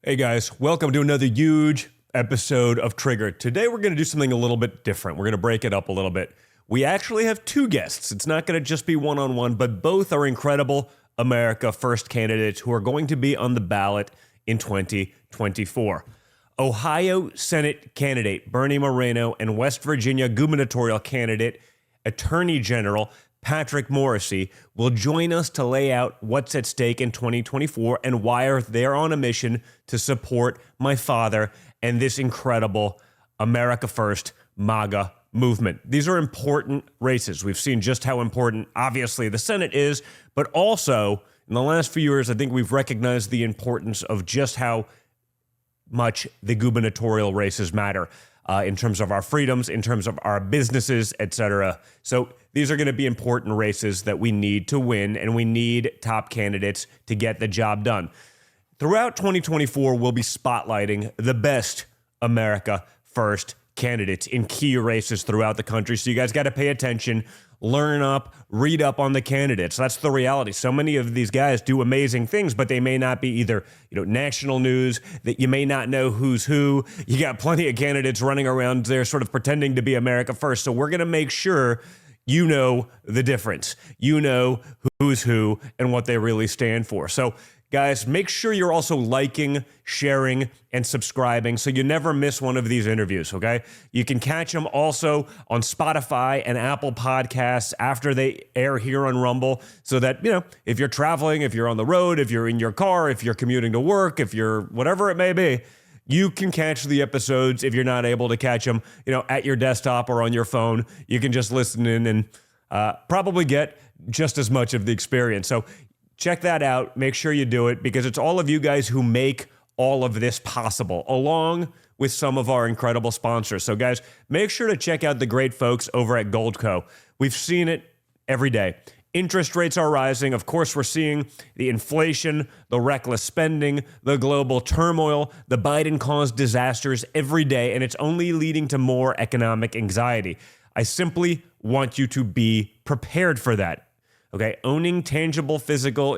Hey guys, welcome to another huge episode of Trigger. Today we're going to do something a little bit different. We're going to break it up a little bit. We actually have two guests. It's not going to just be one-on-one, but both are incredible America First candidates who are going to be on the ballot in 2024. Ohio Senate candidate Bernie Moreno and West Virginia gubernatorial candidate Attorney General Patrick Morrisey will join us to lay out what's at stake in 2024 and why they're on a mission to support my father and this incredible America First MAGA movement. These are important races. We've seen just how important, obviously, the Senate is, but also in the last few years, I think we've recognized the importance of just how much the gubernatorial races matter in terms of our freedoms, in terms of our businesses, etc. So these are going to be important races that we need to win, and we need top candidates to get the job done. Throughout 2024, we'll be spotlighting the best America First candidates in key races throughout the country. So you guys got to pay attention, learn up, read up on the candidates. That's the reality. So many of these guys do amazing things, but they may not be either, national news, that you may not know who's who. You got plenty of candidates running around there sort of pretending to be America First. So we're going to make sure you know the difference. You know who's who and what they really stand for. So guys, make sure you're also liking, sharing, and subscribing so you never miss one of these interviews, okay? You can catch them also on Spotify and Apple Podcasts after they air here on Rumble so that, if you're traveling, if you're on the road, if you're in your car, if you're commuting to work, if you're whatever it may be, you can catch the episodes if you're not able to catch them, at your desktop or on your phone. You can just listen in and probably get just as much of the experience. So check that out. Make sure you do it because it's all of you guys who make all of this possible, along with some of our incredible sponsors. So guys, make sure to check out the great folks over at Goldco. We've seen it every day. Interest rates are rising. Of course, we're seeing the inflation, the reckless spending, the global turmoil, the Biden-caused disasters every day, and it's only leading to more economic anxiety. I simply want you to be prepared for that. Okay, owning tangible physical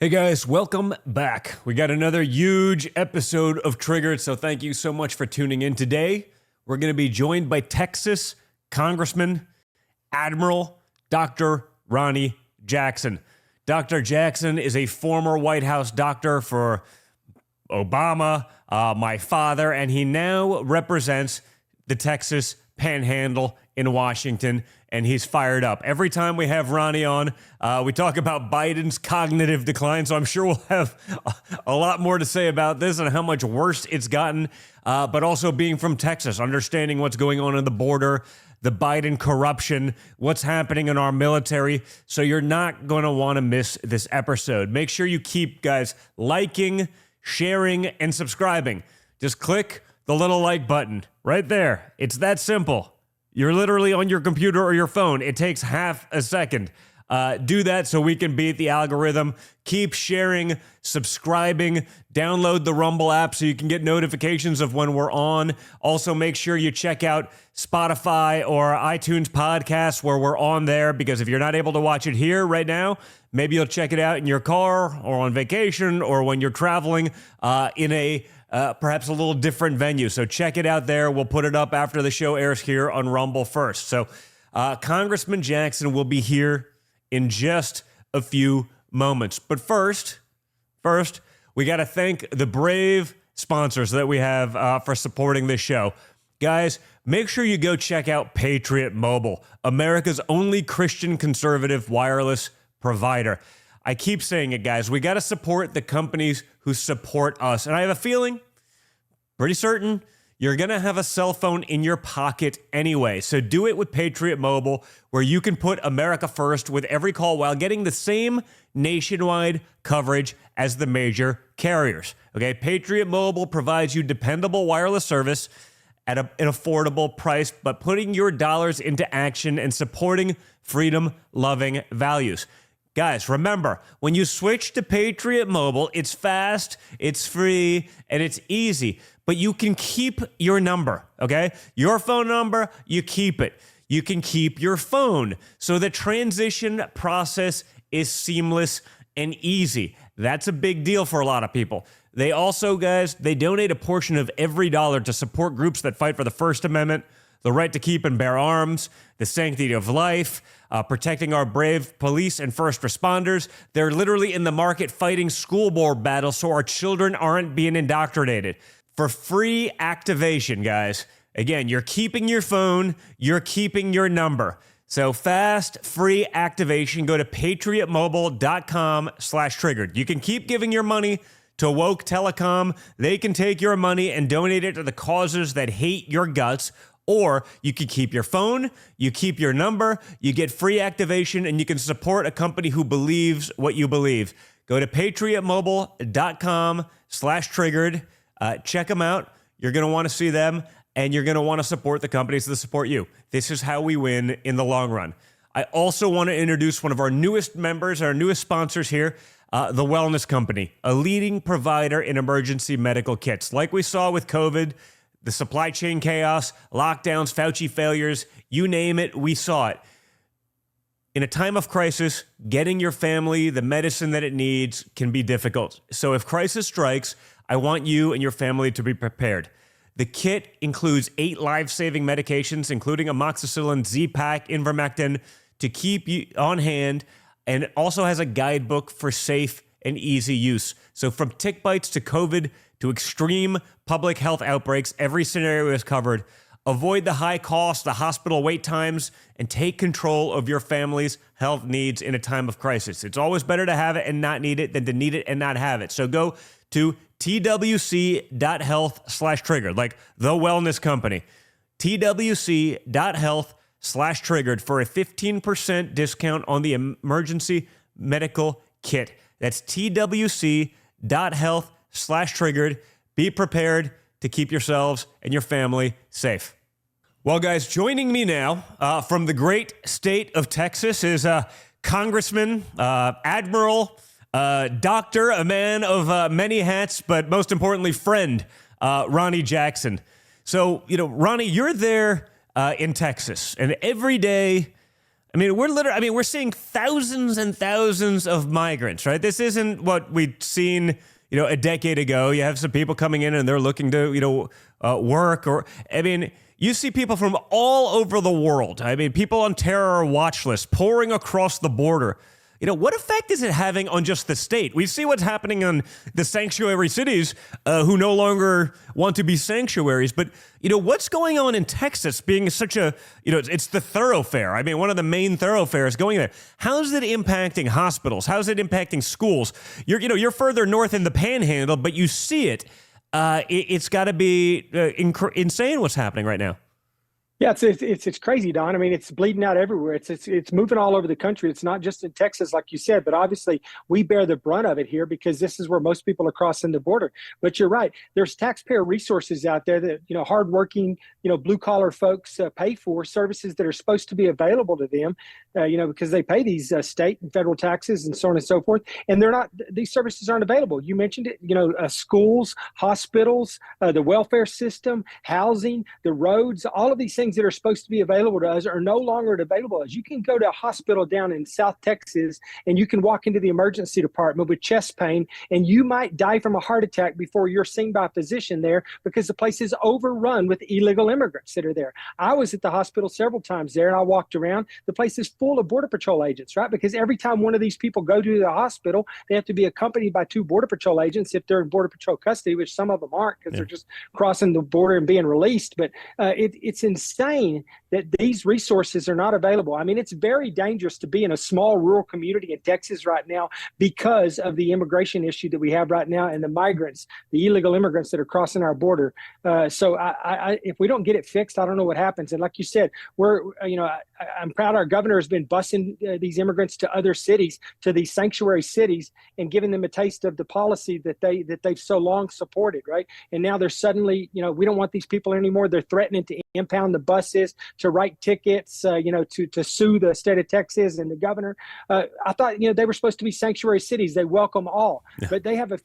Hey guys, welcome back. We got another huge episode of Triggered, so thank you so much for tuning in. Today, we're going to be joined by Texas Congressman Admiral Dr. Ronny Jackson. Dr. Jackson is a former White House doctor for Obama, my father, and he now represents the Texas Panhandle in Washington, and he's fired up. Every time we have Ronny on, we talk about Biden's cognitive decline, so I'm sure we'll have a lot more to say about this and how much worse it's gotten, but also being from Texas, understanding what's going on the border, the Biden corruption, what's happening in our military. So you're not going to want to miss this episode. Make sure you keep, guys, liking, sharing, and subscribing. Just click the little like button right there. It's that simple. You're literally on your computer or your phone. It takes half a second. Do that so we can beat the algorithm. Keep sharing, subscribing, download the Rumble app so you can get notifications of when we're on. Also, make sure you check out Spotify or iTunes podcasts where we're on there, because if you're not able to watch it here right now, maybe you'll check it out in your car or on vacation or when you're traveling in a perhaps a little different venue. So check it out there. We'll put it up after the show airs here on Rumble first. So Congressman Jackson will be here in just a few moments. But first, we got to thank the brave sponsors that we have for supporting this show. Guys, make sure you go check out Patriot Mobile, America's only Christian conservative wireless provider. I keep saying it, guys. We got to support the companies who support us. And I have a feeling, pretty certain, you're going to have a cell phone in your pocket anyway. So do it with Patriot Mobile, where you can put America first with every call while getting the same nationwide coverage as the major carriers. Okay, Patriot Mobile provides you dependable wireless service at an affordable price, but putting your dollars into action and supporting freedom-loving values. Guys, remember, when you switch to Patriot Mobile, it's fast, it's free, and it's easy. But you can keep your number, okay? Your phone number, you keep it. You can keep your phone. So the transition process is seamless and easy. That's a big deal for a lot of people. They also, guys, they donate a portion of every dollar to support groups that fight for the First Amendment, the right to keep and bear arms, the sanctity of life, protecting our brave police and first responders. They're literally in the market fighting school board battles so our children aren't being indoctrinated. For free activation, guys, again, you're keeping your phone, you're keeping your number. So fast, free activation. Go to patriotmobile.com/triggered. You can keep giving your money to Woke Telecom. They can take your money and donate it to the causes that hate your guts. Or you can keep your phone, you keep your number, you get free activation, and you can support a company who believes what you believe. Go to patriotmobile.com/triggered. Check them out. You're going to want to see them, and you're going to want to support the companies that support you. This is how we win in the long run. I also want to introduce one of our newest members, our newest sponsors here, the Wellness Company, a leading provider in emergency medical kits. Like we saw with COVID, the supply chain chaos, lockdowns, Fauci failures, you name it, we saw it. In a time of crisis, getting your family the medicine that it needs can be difficult. So if crisis strikes, I want you and your family to be prepared. The kit includes 8 life-saving medications, including amoxicillin, Z-Pak, ivermectin, to keep you on hand, and it also has a guidebook for safe and easy use. So from tick bites to COVID to extreme public health outbreaks, every scenario is covered. Avoid the high costs, the hospital wait times, and take control of your family's health needs in a time of crisis. It's always better to have it and not need it than to need it and not have it. So go to twc.health/triggered, like the wellness company. twc.health/triggered for a 15% discount on the emergency medical kit. That's twc.health/triggered. Be prepared to keep yourselves and your family safe. Well, guys, joining me now from the great state of Texas is Congressman, Admiral, doctor, a man of many hats, but most importantly, friend, Ronny Jackson. So, Ronny, you're there in Texas, and every day I mean, we're seeing thousands and thousands of migrants, right? This isn't what we'd seen, a decade ago. You have some people coming in and they're looking to, work, or, I mean, you see people from all over the world. I mean, people on terror watch lists pouring across the border. What effect is it having on just the state? We see what's happening on the sanctuary cities who no longer want to be sanctuaries. But, what's going on in Texas being such a, it's the thoroughfare. I mean, one of the main thoroughfares going there. How is it impacting hospitals? How is it impacting schools? You're further north in the Panhandle, but you see it. It's got to be insane what's happening right now. Yeah, it's crazy, Don. I mean, it's bleeding out everywhere. It's moving all over the country. It's not just in Texas, like you said, but obviously we bear the brunt of it here because this is where most people are crossing the border. But you're right. There's taxpayer resources out there that, hardworking, blue collar folks pay for services that are supposed to be available to them, because they pay these state and federal taxes and so on and so forth. And these services aren't available. You mentioned it, schools, hospitals, the welfare system, housing, the roads, all of these things that are supposed to be available to us are no longer available to us. You can go to a hospital down in South Texas and you can walk into the emergency department with chest pain and you might die from a heart attack before you're seen by a physician there because the place is overrun with illegal immigrants that are there. I was at the hospital several times there and I walked around. The place is full of Border Patrol agents, right? Because every time one of these people go to the hospital, they have to be accompanied by 2 Border Patrol agents if they're in Border Patrol custody, which some of them aren't because they're just crossing the border and being released. But it's insane that these resources are not available. I mean, it's very dangerous to be in a small rural community in Texas right now because of the immigration issue that we have right now and the migrants, the illegal immigrants that are crossing our border. So if we don't get it fixed, I don't know what happens. And like you said, I'm proud our governor has been busing these immigrants to other cities, to these sanctuary cities, and giving them a taste of the policy that they've so long supported, right? And now they're suddenly, we don't want these people anymore. They're threatening to impound the buses, to write tickets, to sue the state of Texas and the governor. I thought, they were supposed to be sanctuary cities. They welcome all, but they have a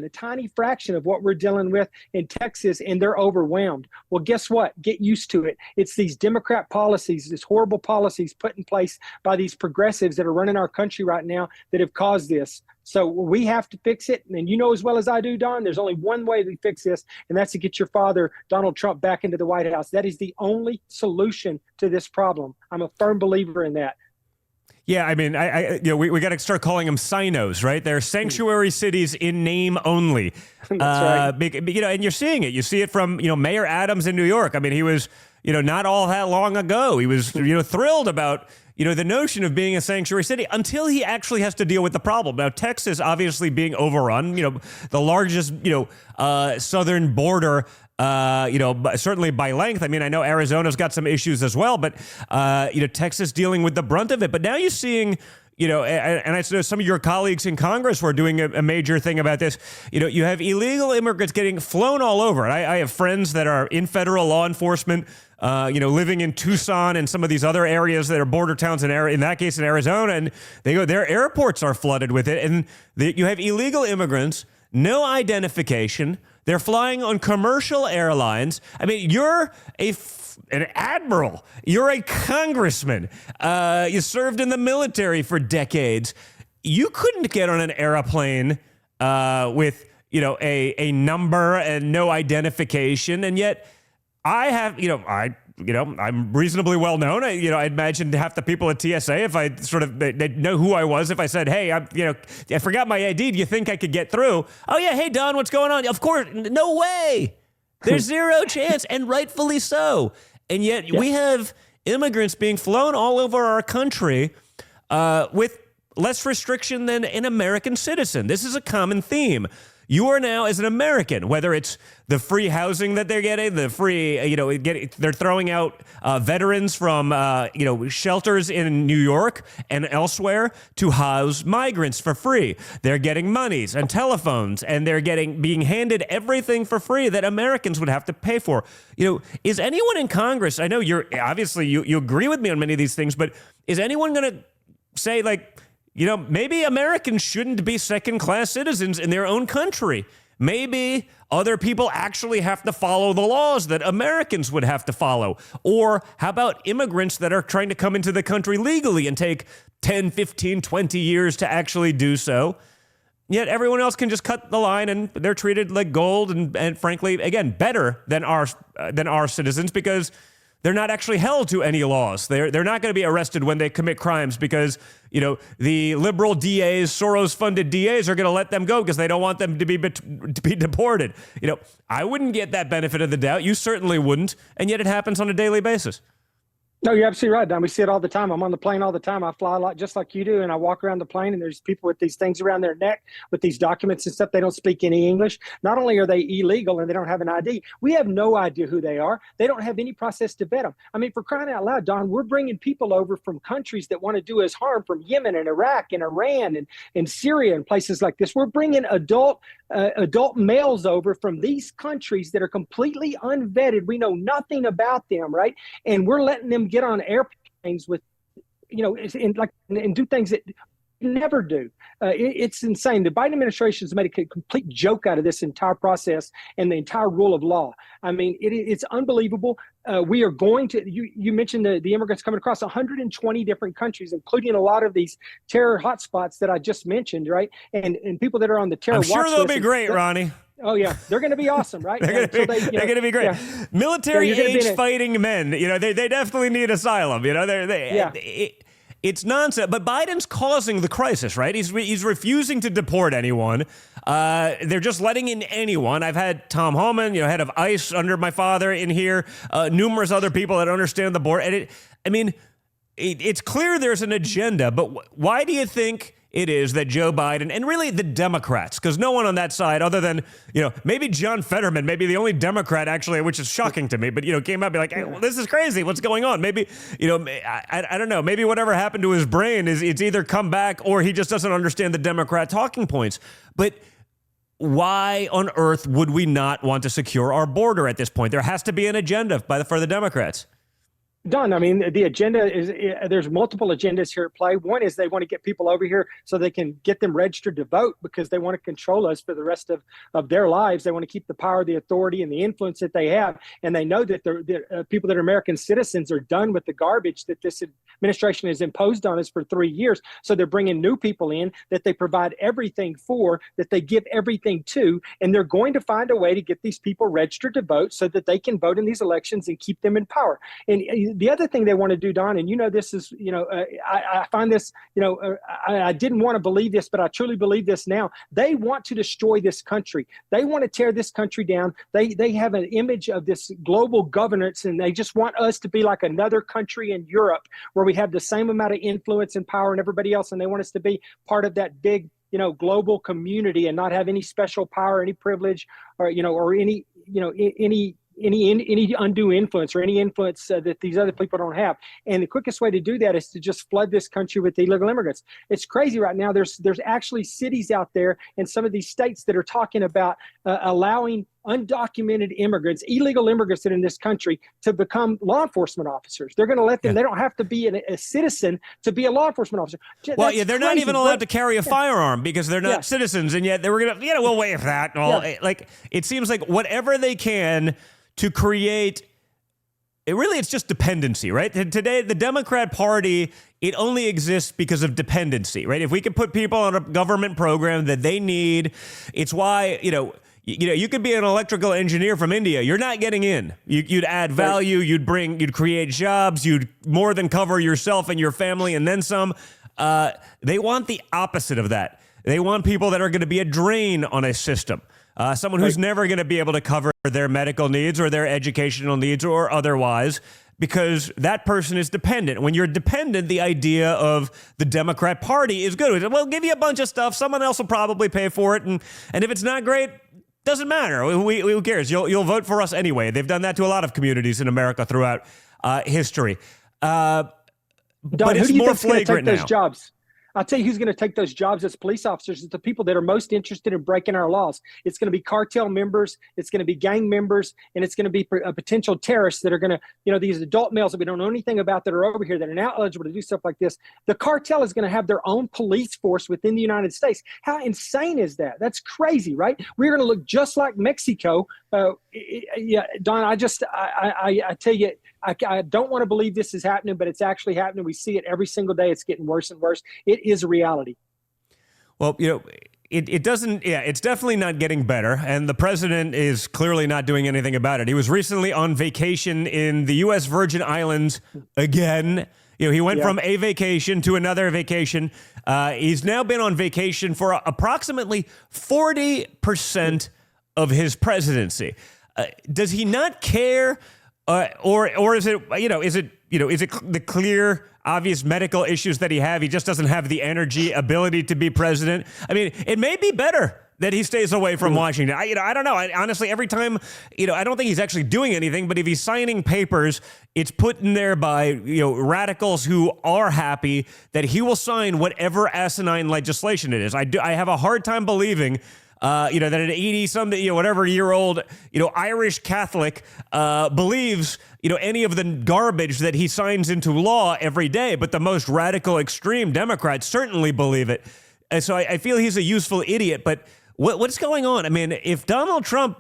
tiny fraction of what we're dealing with in Texas, and they're overwhelmed. Well, guess what? Get used to it. It's these Democrat policies, these horrible policies put in place by these progressives that are running our country right now that have caused this. So we have to fix it. And as well as I do, Don, there's only one way to fix this, and that's to get your father, Donald Trump, back into the White House. That is the only solution to this problem. I'm a firm believer in that. Yeah, I mean, we got to start calling them sinos, right? They're sanctuary cities in name only. That's right. And you're seeing it. You see it from, Mayor Adams in New York. I mean, he was, not all that long ago, he was, thrilled about, the notion of being a sanctuary city until he actually has to deal with the problem. Now, Texas obviously being overrun, the largest, southern border, certainly by length. I mean, I know Arizona's got some issues as well, but, Texas dealing with the brunt of it. But now you're seeing, and I know some of your colleagues in Congress were doing a major thing about this. You have illegal immigrants getting flown all over. I have friends that are in federal law enforcement, living in Tucson and some of these other areas that are border towns in that case in Arizona, and their airports are flooded with it. And you have illegal immigrants, no identification. They're flying on commercial airlines. I mean, you're an admiral. You're a congressman. You served in the military for decades. You couldn't get on an airplane with, a number and no identification. And yet I have, I'm reasonably well known. I imagine half the people at TSA, if I they'd know who I was. If I said, hey, I forgot my ID. Do you think I could get through? Oh yeah. Hey, Don, what's going on? Of course. No way. There's zero chance, and rightfully so. And yet we have immigrants being flown all over our country with less restriction than an American citizen. This is a common theme. You are now, as an American, whether it's the free housing that they're getting, the free, they're throwing out veterans from, shelters in New York and elsewhere to house migrants for free. They're getting monies and telephones, and they're being handed everything for free that Americans would have to pay for. Is anyone in Congress, I know you're, obviously you agree with me on many of these things, but is anyone going to say, maybe Americans shouldn't be second-class citizens in their own country? Maybe other people actually have to follow the laws that Americans would have to follow. Or how about immigrants that are trying to come into the country legally and take 10, 15, 20 years to actually do so? Yet everyone else can just cut the line and they're treated like gold and frankly, again, better than our citizens because they're not actually held to any laws. They're not going to be arrested when they commit crimes because, the liberal DAs, Soros-funded DAs are going to let them go because they don't want them to be deported. I wouldn't get that benefit of the doubt. You certainly wouldn't. And yet it happens on a daily basis. No, you're absolutely right, Don. We see it all the time. I'm on the plane all the time. I fly a lot just like you do, and I walk around the plane, and there's people with these things around their neck with these documents and stuff. They don't speak any English. Not only are they illegal and they don't have an ID, we have no idea who they are. They don't have any process to vet them. I mean, for crying out loud, Don, we're bringing people over from countries that want to do us harm, from Yemen and Iraq and Iran and Syria and places like this. We're bringing adult males over from these countries that are completely unvetted. We know nothing about them, right? And we're letting them get on airplanes with, and do things that you never do. It's insane. The Biden administration has made a complete joke out of this entire process and the entire rule of law. I mean, it's unbelievable. We are going to, you mentioned the immigrants coming across 120 different countries, including a lot of these terror hotspots that I just mentioned, right? And people that are on the terror watch list. I'm sure they'll be great, Ronnie. Oh, yeah. They're going to be awesome, right? They're going to be great. Yeah. Military-age fighting men, they definitely need asylum. It's nonsense. But Biden's causing the crisis, right? He's refusing to deport anyone. They're just letting in anyone. I've had Tom Homan, head of ICE under my father in here, numerous other people that understand the border. And it's clear there's an agenda, but why do you think it is that Joe Biden and really the Democrats, because no one on that side other than, maybe John Fetterman, maybe the only Democrat actually, which is shocking to me, but, came out and be like, hey, well, this is crazy. What's going on? Maybe, I don't know. Maybe whatever happened to his brain is it's either come back or he just doesn't understand the Democrat talking points. But why on earth would we not want to secure our border at this point? There has to be an agenda for the Democrats. Don, I mean, the agenda is, there's multiple agendas here at play. One is they want to get people over here so they can get them registered to vote because they want to control us for the rest of their lives. They want to keep the power, the authority, and the influence that they have. And they know that the people that are American citizens are done with the garbage that this administration has imposed on us for 3 years. So they're bringing new people in that they provide everything for, that they give everything to, and they're going to find a way to get these people registered to vote so that they can vote in these elections and keep them in power. And the other thing they want to do, Don, and this is, I find this, I didn't want to believe this, but I truly believe this now. They want to destroy this country. They want to tear this country down. They have an image of this global governance, and they just want us to be like another country in Europe where we have the same amount of influence and power and everybody else, and they want us to be part of that big, global community and not have any special power, any privilege, or any undue influence or any influence that these other people don't have. And the quickest way to do that is to just flood this country with illegal immigrants. It's crazy right now. There's actually cities out there in some of these states that are talking about allowing undocumented immigrants, illegal immigrants in this country, to become law enforcement officers. They're going to let them, they don't have to be a citizen to be a law enforcement officer. Well, yeah, they're not even allowed to carry a firearm because they're not citizens. And yet they were going to, we'll waive that. Like, it seems like whatever they can to create, it's just dependency, right? Today, the Democrat Party, it only exists because of dependency, right? If we could put people on a government program that they need, it's why, you could be an electrical engineer from India. You're not getting in. You'd add value. You'd create jobs. You'd more than cover yourself and your family and then some. They want the opposite of that. They want people that are going to be a drain on a system. Someone who's never going to be able to cover their medical needs or their educational needs or otherwise, because that person is dependent. When you're dependent, the idea of the Democrat Party is good. We'll give you a bunch of stuff. Someone else will probably pay for it. And if it's not great, doesn't matter. Who cares? You'll vote for us anyway. They've done that to a lot of communities in America throughout history. Don, but it's who do you more think's going to take flagrant those now. jobs? I'll tell you who's going to take those jobs as police officers. It's the people that are most interested in breaking our laws. It's going to be cartel members, it's going to be gang members, and it's going to be potential terrorists that are going to, these adult males that we don't know anything about that are over here that are now eligible to do stuff like this. The cartel is going to have their own police force within the United States. How insane is that? That's crazy, right? We're going to look just like Mexico. Yeah, Don, I tell you, I don't want to believe this is happening, but it's actually happening. We see it every single day. It's getting worse and worse. It is a reality. Well, it doesn't, it's definitely not getting better, and the president is clearly not doing anything about it. He was recently on vacation in the U.S. Virgin Islands again. He went from a vacation to another vacation. He's now been on vacation for approximately 40% of his presidency. Does he not care, or is it the clear, obvious medical issues that he have? He just doesn't have the energy, ability to be president. I mean, it may be better that he stays away from Washington. I don't know. Honestly, every time, I don't think he's actually doing anything, but if he's signing papers, it's put in there by, radicals who are happy that he will sign whatever asinine legislation it is. I have a hard time believing that an 80-something, whatever year old, Irish Catholic believes, any of the garbage that he signs into law every day. But the most radical, extreme Democrats certainly believe it. And so I feel he's a useful idiot. But what's going on? I mean, if Donald Trump,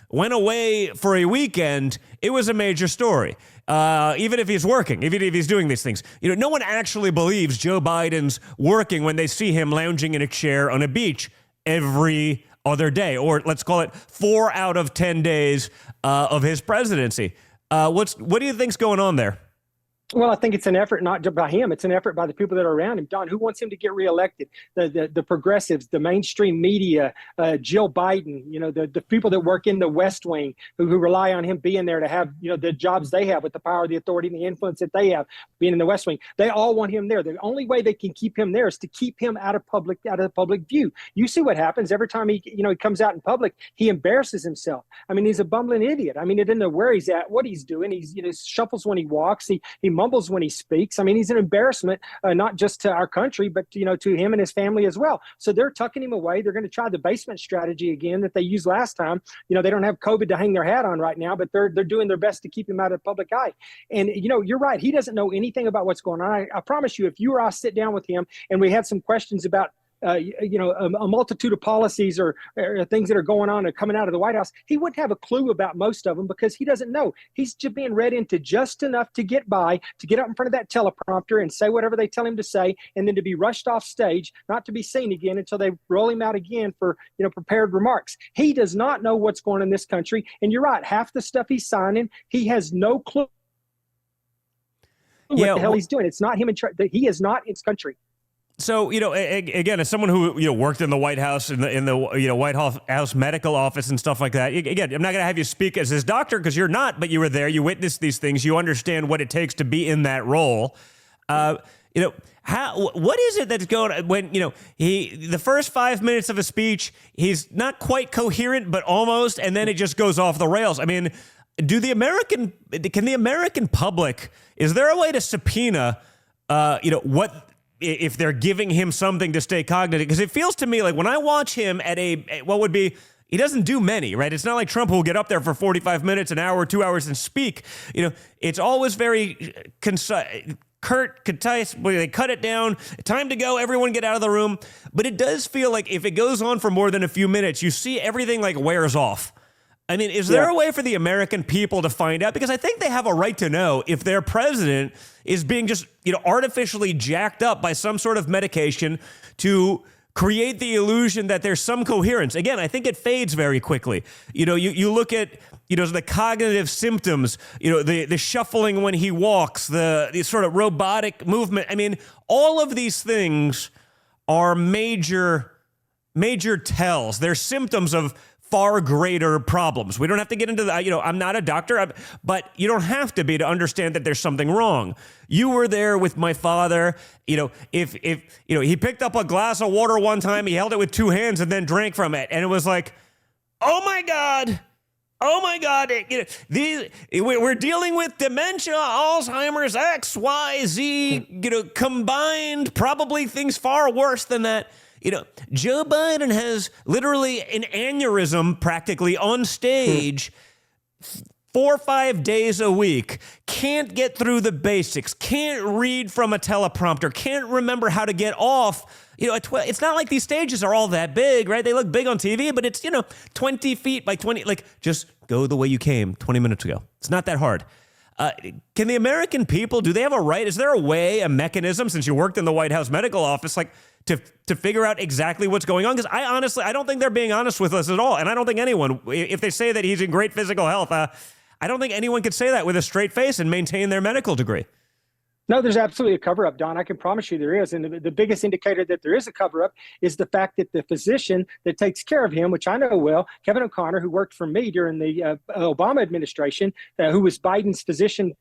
went away for a weekend, it was a major story. Even if he's working, even if he's doing these things, no one actually believes Joe Biden's working when they see him lounging in a chair on a beach every other day, or let's call it 4 out of 10 days of his presidency. What do you think's going on there? Well, I think it's an effort not just by him. It's an effort by the people that are around him. Don, who wants him to get reelected? The progressives, the mainstream media, Jill Biden, the people that work in the West Wing who rely on him being there to have, the jobs they have with the power, the authority, and the influence that they have being in the West Wing. They all want him there. The only way they can keep him there is to keep him out of the public view. You see what happens every time he comes out in public. He embarrasses himself. I mean, he's a bumbling idiot. I mean, he doesn't know where he's at, what he's doing. He's shuffles when he walks. He mumbles when he speaks. I mean, he's an embarrassment, not just to our country, but to him and his family as well. So they're tucking him away. They're going to try the basement strategy again that they used last time. They don't have COVID to hang their hat on right now, but they're doing their best to keep him out of the public eye. And you're right. He doesn't know anything about what's going on. I promise you, if you or I sit down with him and we had some questions about a multitude of policies or things that are going on and coming out of the White House, he wouldn't have a clue about most of them because he doesn't know. He's just being read into just enough to get by, to get up in front of that teleprompter and say whatever they tell him to say, and then to be rushed off stage, not to be seen again until they roll him out again for prepared remarks. He does not know what's going on in this country. And you're right, half the stuff he's signing, he has no clue what the hell he's doing. It's not him he is not in his country. So, again, as someone who, worked in the White House, in the White House medical office and stuff like that, again, I'm not going to have you speak as his doctor because you're not, but you were there, you witnessed these things, you understand what it takes to be in that role. What is it that's going on when, the first 5 minutes of a speech, he's not quite coherent, but almost, and then it just goes off the rails. I mean, can the American public, is there a way to subpoena, what, if they're giving him something to stay cognitive? Because it feels to me like when I watch him at he doesn't do many, right? It's not like Trump who will get up there for 45 minutes, an hour, 2 hours and speak. It's always very curt, concise. They cut it down. Time to go. Everyone get out of the room. But it does feel like if it goes on for more than a few minutes, you see everything like wears off. I mean, is there a way for the American people to find out? Because I think they have a right to know if their president is being just, artificially jacked up by some sort of medication to create the illusion that there's some coherence. Again, I think it fades very quickly. You look at, the cognitive symptoms, the shuffling when he walks, the sort of robotic movement. I mean, all of these things are major tells. They're symptoms of far greater problems. We don't have to get into the, I'm not a doctor, but you don't have to be to understand that there's something wrong. You were there with my father. If he picked up a glass of water one time, he held it with two hands and then drank from it. And it was like, oh my God, oh my God, we're dealing with dementia, Alzheimer's, X, Y, Z, combined, probably things far worse than that. Joe Biden has literally an aneurysm practically on stage 4 or 5 days a week, can't get through the basics, can't read from a teleprompter, can't remember how to get off. It's not like these stages are all that big, right? They look big on TV, but it's, 20 feet by 20, just go the way you came 20 minutes ago. It's not that hard. Can the American people, do they have a right? Is there a way, a mechanism, since you worked in the White House medical office, to figure out exactly what's going on? Because I don't think they're being honest with us at all. And I don't think anyone, if they say that he's in great physical health, I don't think anyone could say that with a straight face and maintain their medical degree. No, there's absolutely a cover-up, Don. I can promise you there is. And the biggest indicator that there is a cover-up is the fact that the physician that takes care of him, which I know well, Kevin O'Connor, who worked for me during the Obama administration, who was Biden's physician,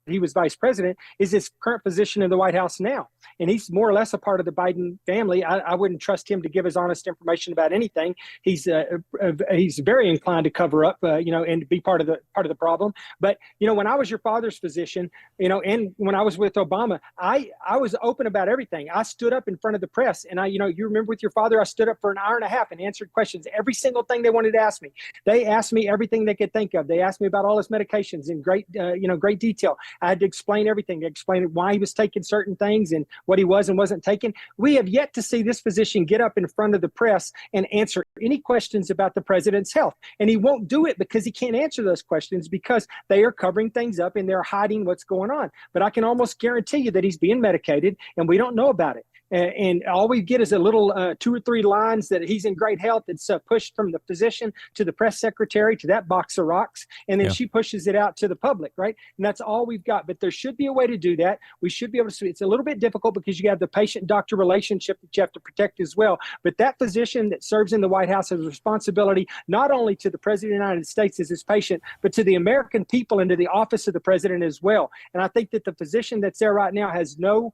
he was vice president, is his current position in the White House now. And he's more or less a part of the Biden family. I wouldn't trust him to give his honest information about anything. He's very inclined to cover up, and be part of the problem. But, when I was your father's physician, and when I was with Obama, I was open about everything. I stood up in front of the press, and you remember with your father, I stood up for an hour and a half and answered questions, every single thing they wanted to ask me. They asked me everything they could think of. They asked me about all his medications in great detail. I had to explain everything, to explain why he was taking certain things and what he was and wasn't taking. We have yet to see this physician get up in front of the press and answer any questions about the president's health. And he won't do it because he can't answer those questions because they are covering things up and they're hiding what's going on. But I can almost guarantee you that he's being medicated and we don't know about it. And all we get is a little 2 or 3 lines that he's in great health. It's pushed from the physician to the press secretary to that box of rocks. And then she pushes it out to the public, right? And that's all we've got. But there should be a way to do that. We should be able to see. It's a little bit difficult because you have the patient-doctor relationship that you have to protect as well. But that physician that serves in the White House has a responsibility not only to the President of the United States as his patient, but to the American people and to the office of the president as well. And I think that the physician that's there right now has no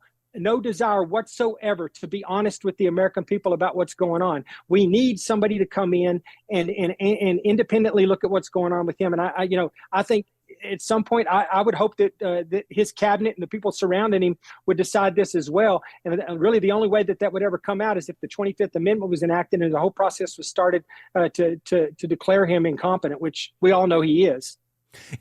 desire whatsoever to be honest with the American people about what's going on. We need somebody to come in and independently look at what's going on with him. And I think at some point I would hope that his cabinet and the people surrounding him would decide this as well. And really the only way that would ever come out is if the 25th Amendment was enacted and the whole process was started to declare him incompetent, which we all know he is.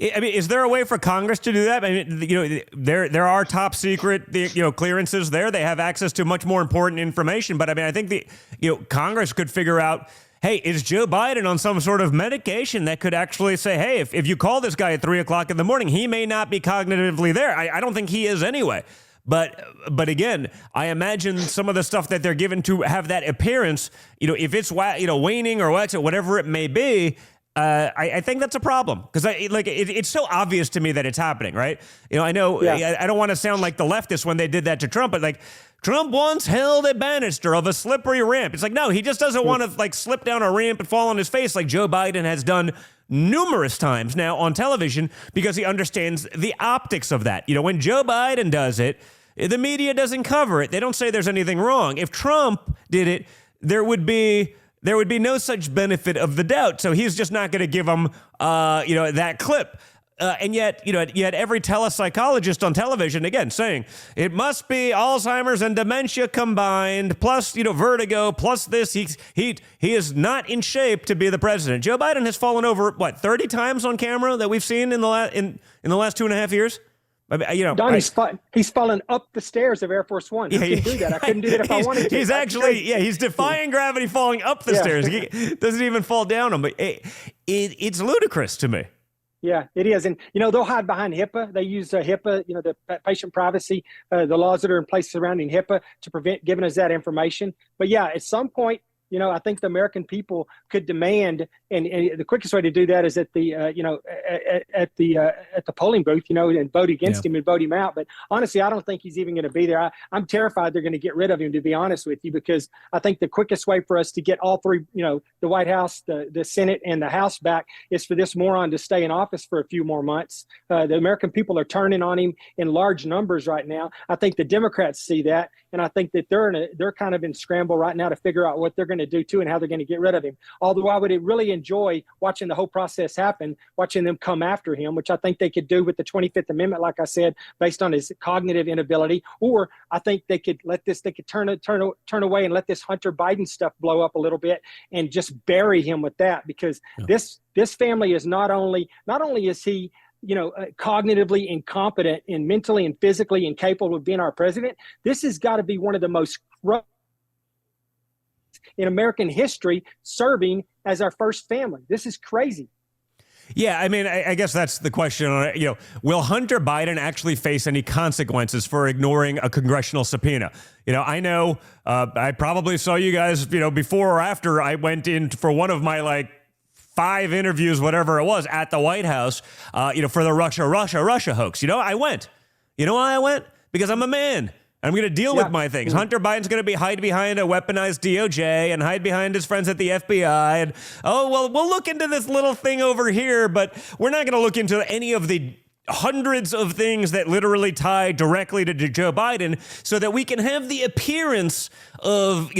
I mean, is there a way for Congress to do that? I mean, there are top secret, clearances there. They have access to much more important information. But I mean, I think Congress could figure out, hey, is Joe Biden on some sort of medication that could actually say, hey, if you call this guy at 3 o'clock in the morning, he may not be cognitively there. I don't think he is anyway. But again, I imagine some of the stuff that they're given to have that appearance, if it's waning or whatever it may be. I think that's a problem because it's so obvious to me that it's happening, right? I know I don't want to sound like the leftists when they did that to Trump, but Trump once held a banister of a slippery ramp. It's no, he just doesn't want to slip down a ramp and fall on his face like Joe Biden has done numerous times now on television because he understands the optics of that. When Joe Biden does it, the media doesn't cover it. They don't say there's anything wrong. If Trump did it, there would be no such benefit of the doubt. So he's just not going to give them, that clip. And yet every telepsychologist on television, again, saying it must be Alzheimer's and dementia combined, plus, vertigo, plus this. He is not in shape to be the president. Joe Biden has fallen over, 30 times on camera that we've seen in the last 2.5 years? Don, he's fallen up the stairs of Air Force One. He can do that. I couldn't do that if I wanted to. He's actually, he's defying gravity, falling up the stairs. He doesn't even fall down them. But it's ludicrous to me. Yeah, it is. And, they'll hide behind HIPAA. They use HIPAA, the patient privacy, the laws that are in place surrounding HIPAA to prevent giving us that information. But at some point, I think the American people could demand, and the quickest way to do that is at the polling booth, and vote against him and vote him out. But honestly, I don't think he's even going to be there. I'm terrified they're going to get rid of him, to be honest with you, because I think the quickest way for us to get all three, the White House, the Senate, and the House back is for this moron to stay in office for a few more months. The American people are turning on him in large numbers right now. I think the Democrats see that, and I think that they're kind of in scramble right now to figure out what they're going going to do too, and how they're going to get rid of him. Although I would really enjoy watching the whole process happen, watching them come after him, which I think they could do with the 25th Amendment, like I said, based on his cognitive inability. Or I think they could turn away and let this Hunter Biden stuff blow up a little bit and just bury him with that, because this family is not only is he cognitively incompetent and mentally and physically incapable of being our president, this has got to be one of the most corrupt in American history, serving as our first family. This is crazy. Yeah, I mean, I guess that's the question. Will Hunter Biden actually face any consequences for ignoring a congressional subpoena? I know I probably saw you guys, before or after I went in for one of my 5 interviews, whatever it was, at the White House, for the Russia hoax. I went. You know why I went? Because I'm a man. I'm going to deal with my things. Hunter Biden's going to hide behind a weaponized DOJ and hide behind his friends at the FBI. And, we'll look into this little thing over here, but we're not going to look into any of the hundreds of things that literally tie directly to Joe Biden, so that we can have the appearance of,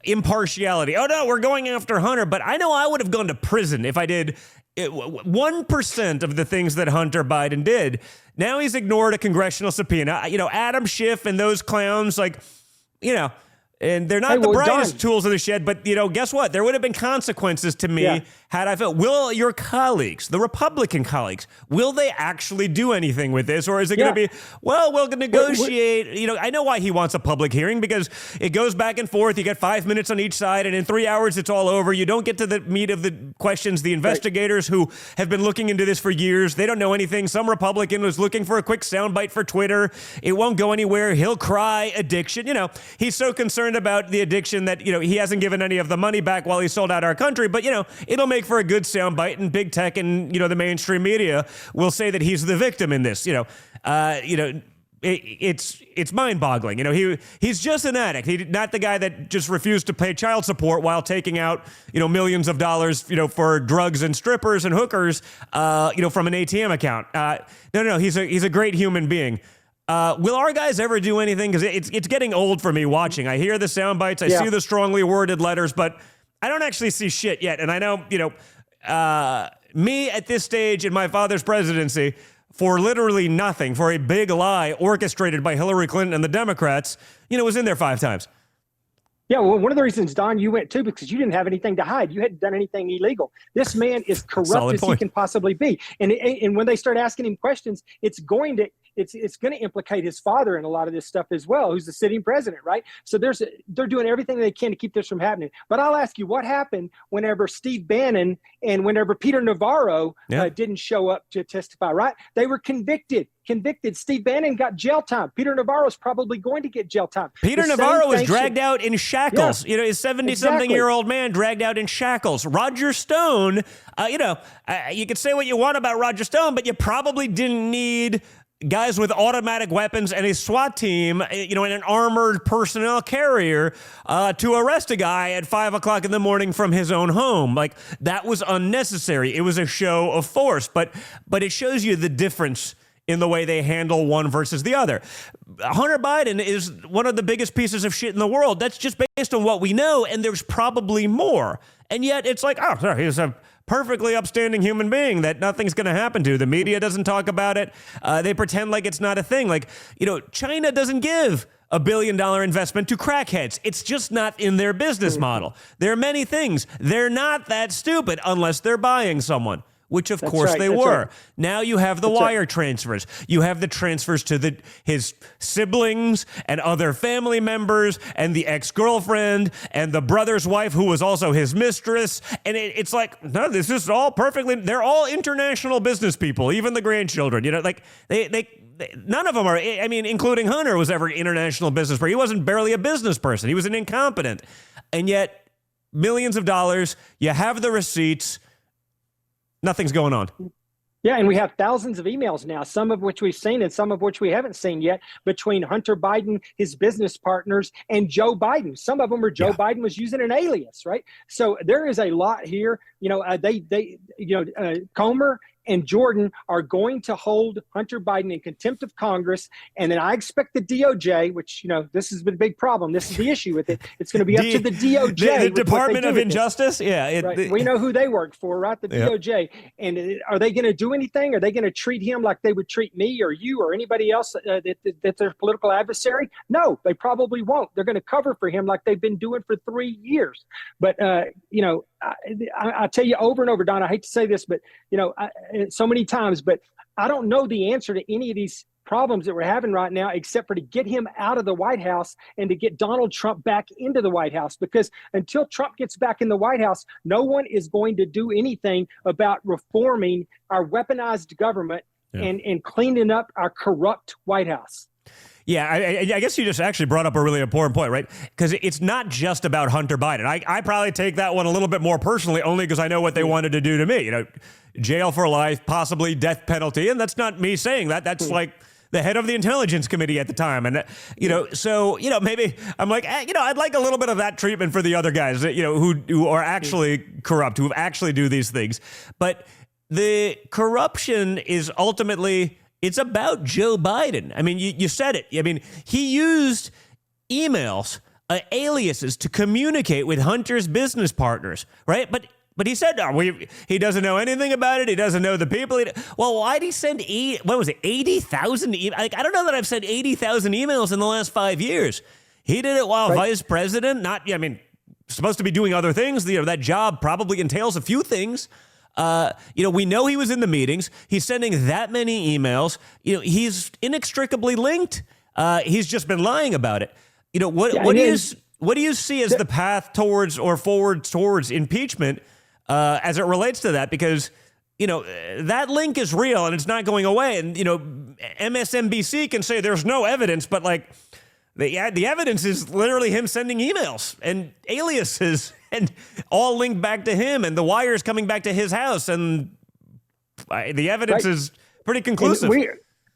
impartiality. Oh, no, we're going after Hunter. But I know I would have gone to prison if I did 1% of the things that Hunter Biden did. Now he's ignored a congressional subpoena. Adam Schiff and those clowns, and they're not the brightest tools in the shed, but, guess what? There would have been consequences to me had I felt. Will your colleagues, the Republican colleagues, will they actually do anything with this? Or is it going to be, we'll negotiate? I know why he wants a public hearing, because it goes back and forth. You get 5 minutes on each side, and in 3 hours, it's all over. You don't get to the meat of the questions. The investigators who have been looking into this for years, they don't know anything. Some Republican was looking for a quick soundbite for Twitter. It won't go anywhere. He'll cry addiction. He's so concerned about the addiction that, he hasn't given any of the money back while he sold out our country. But, it'll make for a good soundbite, and big tech and, the mainstream media will say that he's the victim in this. It's mind-boggling. He's just an addict. He's not the guy that just refused to pay child support while taking out, millions of dollars, for drugs and strippers and hookers, from an ATM account. No, he's a great human being. Will our guys ever do anything? Because it's getting old for me watching. I hear the sound bites. I see the strongly worded letters, but I don't actually see shit yet. And I know, me at this stage in my father's presidency, for literally nothing, for a big lie orchestrated by Hillary Clinton and the Democrats, was in there 5 times. Yeah, well, one of the reasons, Don, you went too, because you didn't have anything to hide. You hadn't done anything illegal. This man is corrupt as he can possibly be. And when they start asking him questions, it's going to implicate his father in a lot of this stuff as well, who's the sitting president, right? So they're doing everything they can to keep this from happening. But I'll ask you, what happened whenever Steve Bannon and whenever Peter Navarro didn't show up to testify, right? They were convicted. Steve Bannon got jail time. Peter Navarro's probably going to get jail time. Peter Navarro was dragged out in shackles. Yeah. His 70-something-year-old man dragged out in shackles. Roger Stone, you could say what you want about Roger Stone, but you probably didn't need guys with automatic weapons and a SWAT team, in an armored personnel carrier, to arrest a guy at 5 o'clock in the morning from his own home. That was unnecessary. It was a show of force, but it shows you the difference in the way they handle one versus the other. Hunter Biden is one of the biggest pieces of shit in the world. That's just based on what we know, and there's probably more. And yet it's he's a perfectly upstanding human being that nothing's going to happen to. The media doesn't talk about it. They pretend like it's not a thing. China doesn't give $1 billion investment to crackheads. It's just not in their business model. There are many things. They're not that stupid unless they're buying someone, which of course they were. Right. Now you have the wire transfers. You have the transfers to his siblings and other family members and the ex-girlfriend and the brother's wife who was also his mistress. And it's no, this is all perfectly, they're all international business people, even the grandchildren. None of them are, including Hunter was ever an international business person. He wasn't barely a business person. He was an incompetent. And yet, millions of dollars, you have the receipts, nothing's going on. Yeah, and we have thousands of emails now, some of which we've seen and some of which we haven't seen yet, between Hunter Biden, his business partners, and Joe Biden. Some of them were Joe Biden was using an alias, right? So there is a lot here. Comer and Jordan are going to hold Hunter Biden in contempt of Congress. And then I expect the DOJ, which, this has been a big problem. This is the issue with it. It's going to be up to the DOJ. The Department of Injustice? Yeah. Right. We know who they work for, right? The DOJ. And are they going to do anything? Are they going to treat him like they would treat me or you or anybody else that's their political adversary? No, they probably won't. They're going to cover for him like they've been doing for 3 years. But, I tell you over and over, Don, I hate to say this, but, so many times, but I don't know the answer to any of these problems that we're having right now, except for to get him out of the White House and to get Donald Trump back into the White House. Because until Trump gets back in the White House, no one is going to do anything about reforming our weaponized government and cleaning up our corrupt White House. Yeah, I guess you just actually brought up a really important point, right? Because it's not just about Hunter Biden. I probably take that one a little bit more personally, only because I know what they wanted to do to me. Jail for life, possibly death penalty. And that's not me saying that. That's like the head of the Intelligence Committee at the time. And, so, maybe I'm like, I'd like a little bit of that treatment for the other guys, who are actually corrupt, who actually do these things. But the corruption is ultimately... It's about Joe Biden. I mean, you said it. I mean, he used emails, aliases to communicate with Hunter's business partners, right? But he said he doesn't know anything about it. He doesn't know the people. Well, why did he send 80,000 emails? I don't know that I've sent 80,000 emails in the last 5 years. He did it while vice president. Supposed to be doing other things. That job probably entails a few things. We know he was in the meetings. He's sending that many emails. He's inextricably linked. He's just been lying about it. What do you see as the path towards or forward towards impeachment as it relates to that? Because that link is real and it's not going away. And MSNBC can say there's no evidence, but the evidence is literally him sending emails and aliases. And all linked back to him, and the wires coming back to his house, and the evidence is pretty conclusive.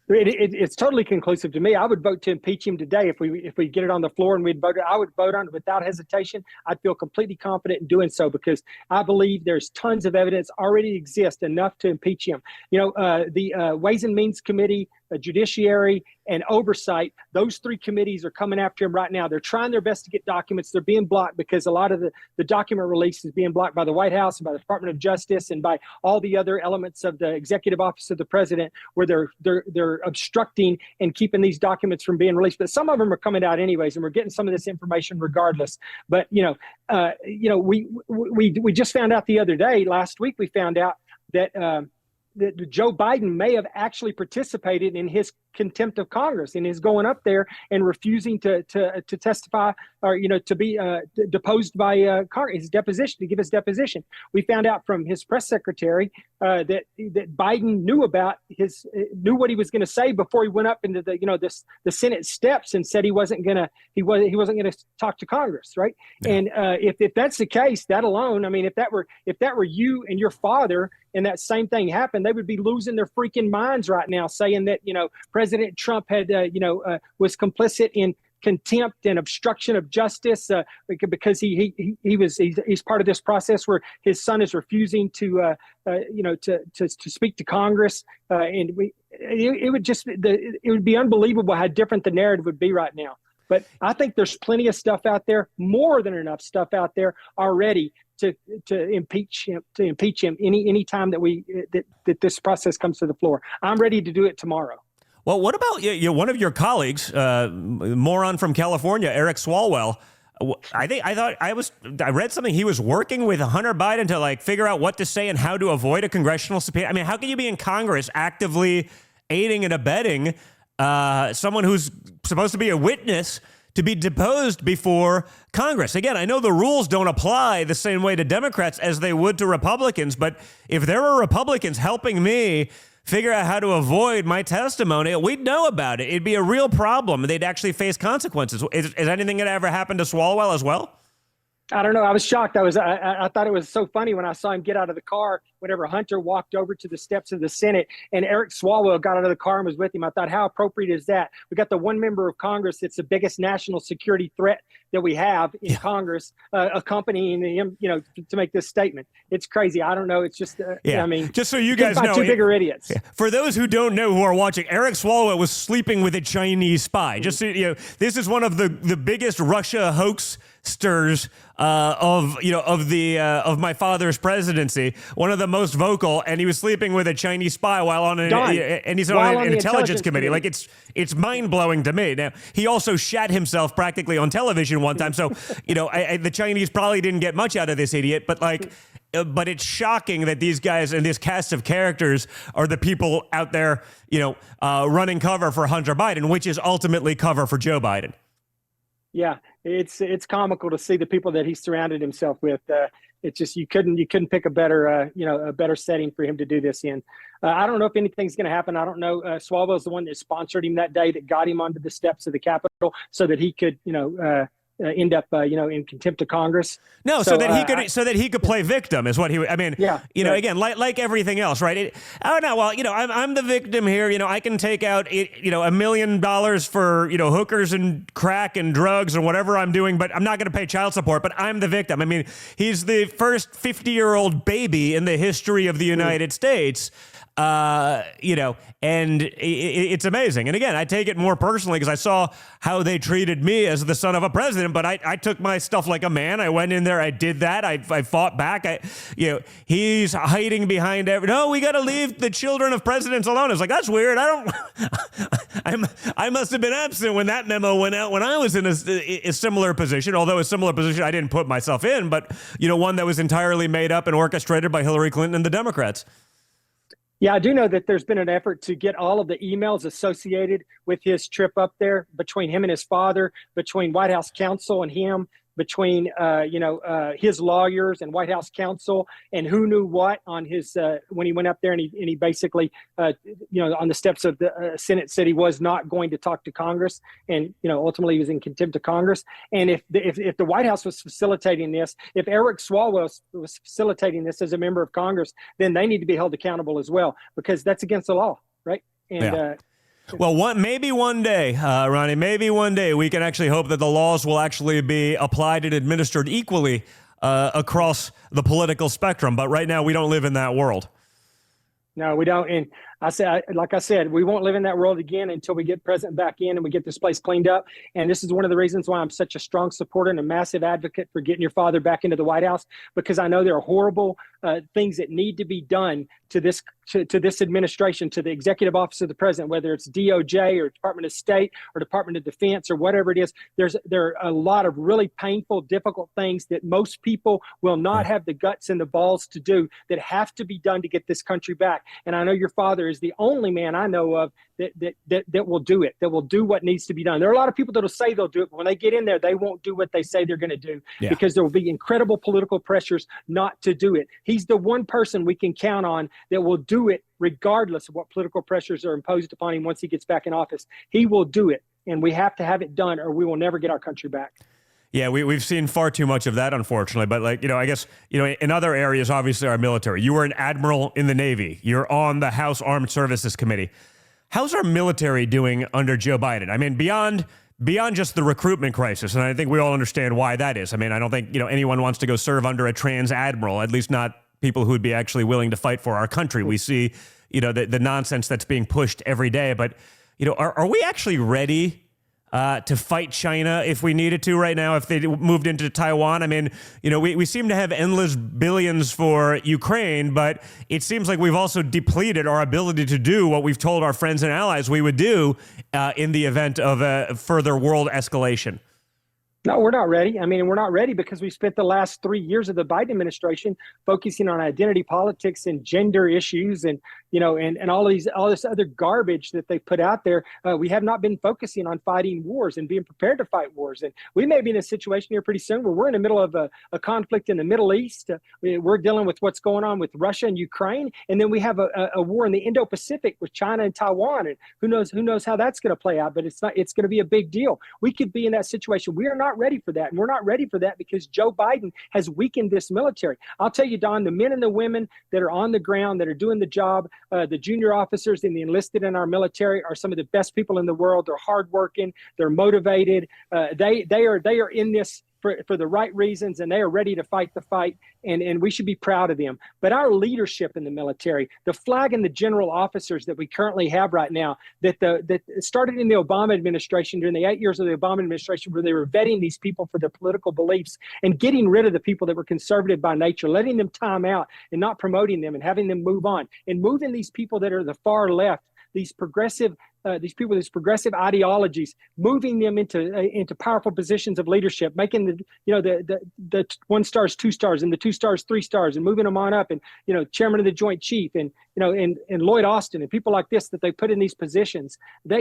It's totally conclusive to me. I would vote to impeach him today if we get it on the floor and we'd vote. I would vote on it without hesitation. I'd feel completely confident in doing so because I believe there's tons of evidence already exists enough to impeach him. The Ways and Means Committee, Judiciary, and Oversight, those three committees are coming after him right now. They're trying their best to get documents. They're being blocked because a lot of the document release is being blocked by the White House and by the Department of Justice and by all the other elements of the executive office of the president, where they're obstructing and keeping these documents from being released. But some of them are coming out anyways, and we're getting some of this information regardless. But we just found out the other day, last week, we found out that that Joe Biden may have actually participated in his contempt of Congress and is going up there and refusing to testify or to be deposed by Congress, his deposition, to give his deposition. We found out from his press secretary that Biden knew what he was going to say before he went up into the Senate steps and said he wasn't going to talk to Congress, right? Yeah. And if that's the case, that alone, I mean, if that were you and your father and that same thing happened, they would be losing their freaking minds right now, saying that President Trump had was complicit in contempt and obstruction of justice because he's part of this process where his son is refusing to speak to Congress, and it would be unbelievable how different the narrative would be right now. But I think there's plenty of stuff out there, more than enough stuff out there already to impeach him any time that this process comes to the floor. I'm ready to do it tomorrow. Well, what about one of your colleagues, moron from California, Eric Swalwell? I read something. He was working with Hunter Biden to figure out what to say and how to avoid a congressional subpoena. I mean, how can you be in Congress actively aiding and abetting someone who's supposed to be a witness to be deposed before Congress? Again, I know the rules don't apply the same way to Democrats as they would to Republicans, but if there were Republicans helping me figure out how to avoid my testimony, we'd know about it. It'd be a real problem. They'd actually face consequences. Is anything going to ever happen to Swalwell as well? I don't know. I was shocked. I thought it was so funny when I saw him get out of the car whenever Hunter walked over to the steps of the Senate and Eric Swalwell got out of the car and was with him. I thought, how appropriate is that? We got the one member of Congress that's the biggest national security threat that we have in Congress, accompanying him, to make this statement. It's crazy. I don't know. It's just, I mean, just so you guys know, two bigger idiots. For those who don't know, who are watching, Eric Swalwell was sleeping with a Chinese spy. Just so, this is one of the biggest Russia hoaxsters of my father's presidency. One of the most vocal, and he was sleeping with a Chinese spy while on and he's on an intelligence committee. Like it's mind blowing to me. Now he also shat himself practically on television one time. So the Chinese probably didn't get much out of this idiot, but but it's shocking that these guys and this cast of characters are the people out there, running cover for Hunter Biden, which is ultimately cover for Joe Biden. Yeah, it's comical to see the people that he surrounded himself with. It's just you couldn't pick a better a better setting for him to do this in. I don't know if anything's going to happen. I don't know. Swalwell's the one that sponsored him that day, that got him onto the steps of the Capitol so that he could end up in contempt of Congress. No, so that he could play victim is what he. I mean, again, like everything else, right? I'm the victim here. I can take out $1 million for hookers and crack and drugs and whatever I'm doing, but I'm not going to pay child support. But I'm the victim. I mean, he's the first 50-year-old baby in the history of the United States. And it's amazing. And again, I take it more personally because I saw how they treated me as the son of a president, but I took my stuff like a man. I went in there, I did that. I fought back. He's hiding behind no, we got to leave the children of presidents alone. It's like, that's weird. I must have been absent when that memo went out when I was in a similar position, although a similar position I didn't put myself in, but one that was entirely made up and orchestrated by Hillary Clinton and the Democrats. Yeah, I do know that there's been an effort to get all of the emails associated with his trip up there between him and his father, between White House counsel and him, between his lawyers and White House counsel, and who knew what on his when he went up there and he basically on the steps of the Senate said he was not going to talk to Congress, and ultimately he was in contempt of Congress. And if the White House was facilitating this, if Eric Swalwell was facilitating this as a member of Congress, then they need to be held accountable as well, because that's against the law, right? And well, maybe one day, Ronnie, maybe one day we can actually hope that the laws will actually be applied and administered equally across the political spectrum. But right now, we don't live in that world. No, we don't. And like I said, we won't live in that world again until we get President back in and we get this place cleaned up. And this is one of the reasons why I'm such a strong supporter and a massive advocate for getting your father back into the White House, because I know there are horrible things that need to be done to this administration, to the executive office of the president, whether it's DOJ or Department of State or Department of Defense or whatever it is. There are a lot of really painful, difficult things that most people will not have the guts and the balls to do, that have to be done to get this country back. And I know your father is the only man I know of that will do it, that will do what needs to be done. There are a lot of people that will say they'll do it, but when they get in there, they won't do what they say they're going to do, because there will be incredible political pressures not to do it. He's the one person we can count on that will do it regardless of what political pressures are imposed upon him once he gets back in office. He will do it, and we have to have it done or we will never get our country back. Yeah, we've seen far too much of that, unfortunately. But I guess, in other areas, obviously our military. You were an admiral in the Navy. You're on the House Armed Services Committee. How's our military doing under Joe Biden? I mean, beyond just the recruitment crisis, and I think we all understand why that is. I mean, I don't think anyone wants to go serve under a trans admiral, at least not people who would be actually willing to fight for our country. We see, the nonsense that's being pushed every day. But, are we actually ready to fight China if we needed to right now, if they moved into Taiwan? I mean, we seem to have endless billions for Ukraine, but it seems like we've also depleted our ability to do what we've told our friends and allies we would do in the event of a further world escalation. No, we're not ready. I mean, we're not ready because we spent the last 3 years of the Biden administration focusing on identity politics and gender issues and, and all this other garbage that they put out there. We have not been focusing on fighting wars and being prepared to fight wars. And we may be in a situation here pretty soon where we're in the middle of a conflict in the Middle East. We're dealing with what's going on with Russia and Ukraine, and then we have a war in the Indo-Pacific with China and Taiwan. And who knows how that's going to play out? But it's going to be a big deal. We could be in that situation. We are not ready for that, and we're not ready for that because Joe Biden has weakened this military. I'll tell you, Don, the men and the women that are on the ground, that are doing the job, the junior officers and the enlisted in our military are some of the best people in the world. They're hardworking. They're motivated. They are in this for the right reasons, and they are ready to fight the fight, and we should be proud of them. But our leadership in the military, the flag and the general officers that we currently have right now, that started in the Obama administration during the 8 years of the Obama administration, where they were vetting these people for their political beliefs and getting rid of the people that were conservative by nature, letting them time out and not promoting them and having them move on, and moving these people that are the far left, these progressive people with these progressive ideologies, moving them into powerful positions of leadership, making the 1 stars 2 stars and the 2 stars 3 stars, and moving them on up, and chairman of the Joint Chief, and Lloyd Austin and people like this that they put in these positions. They're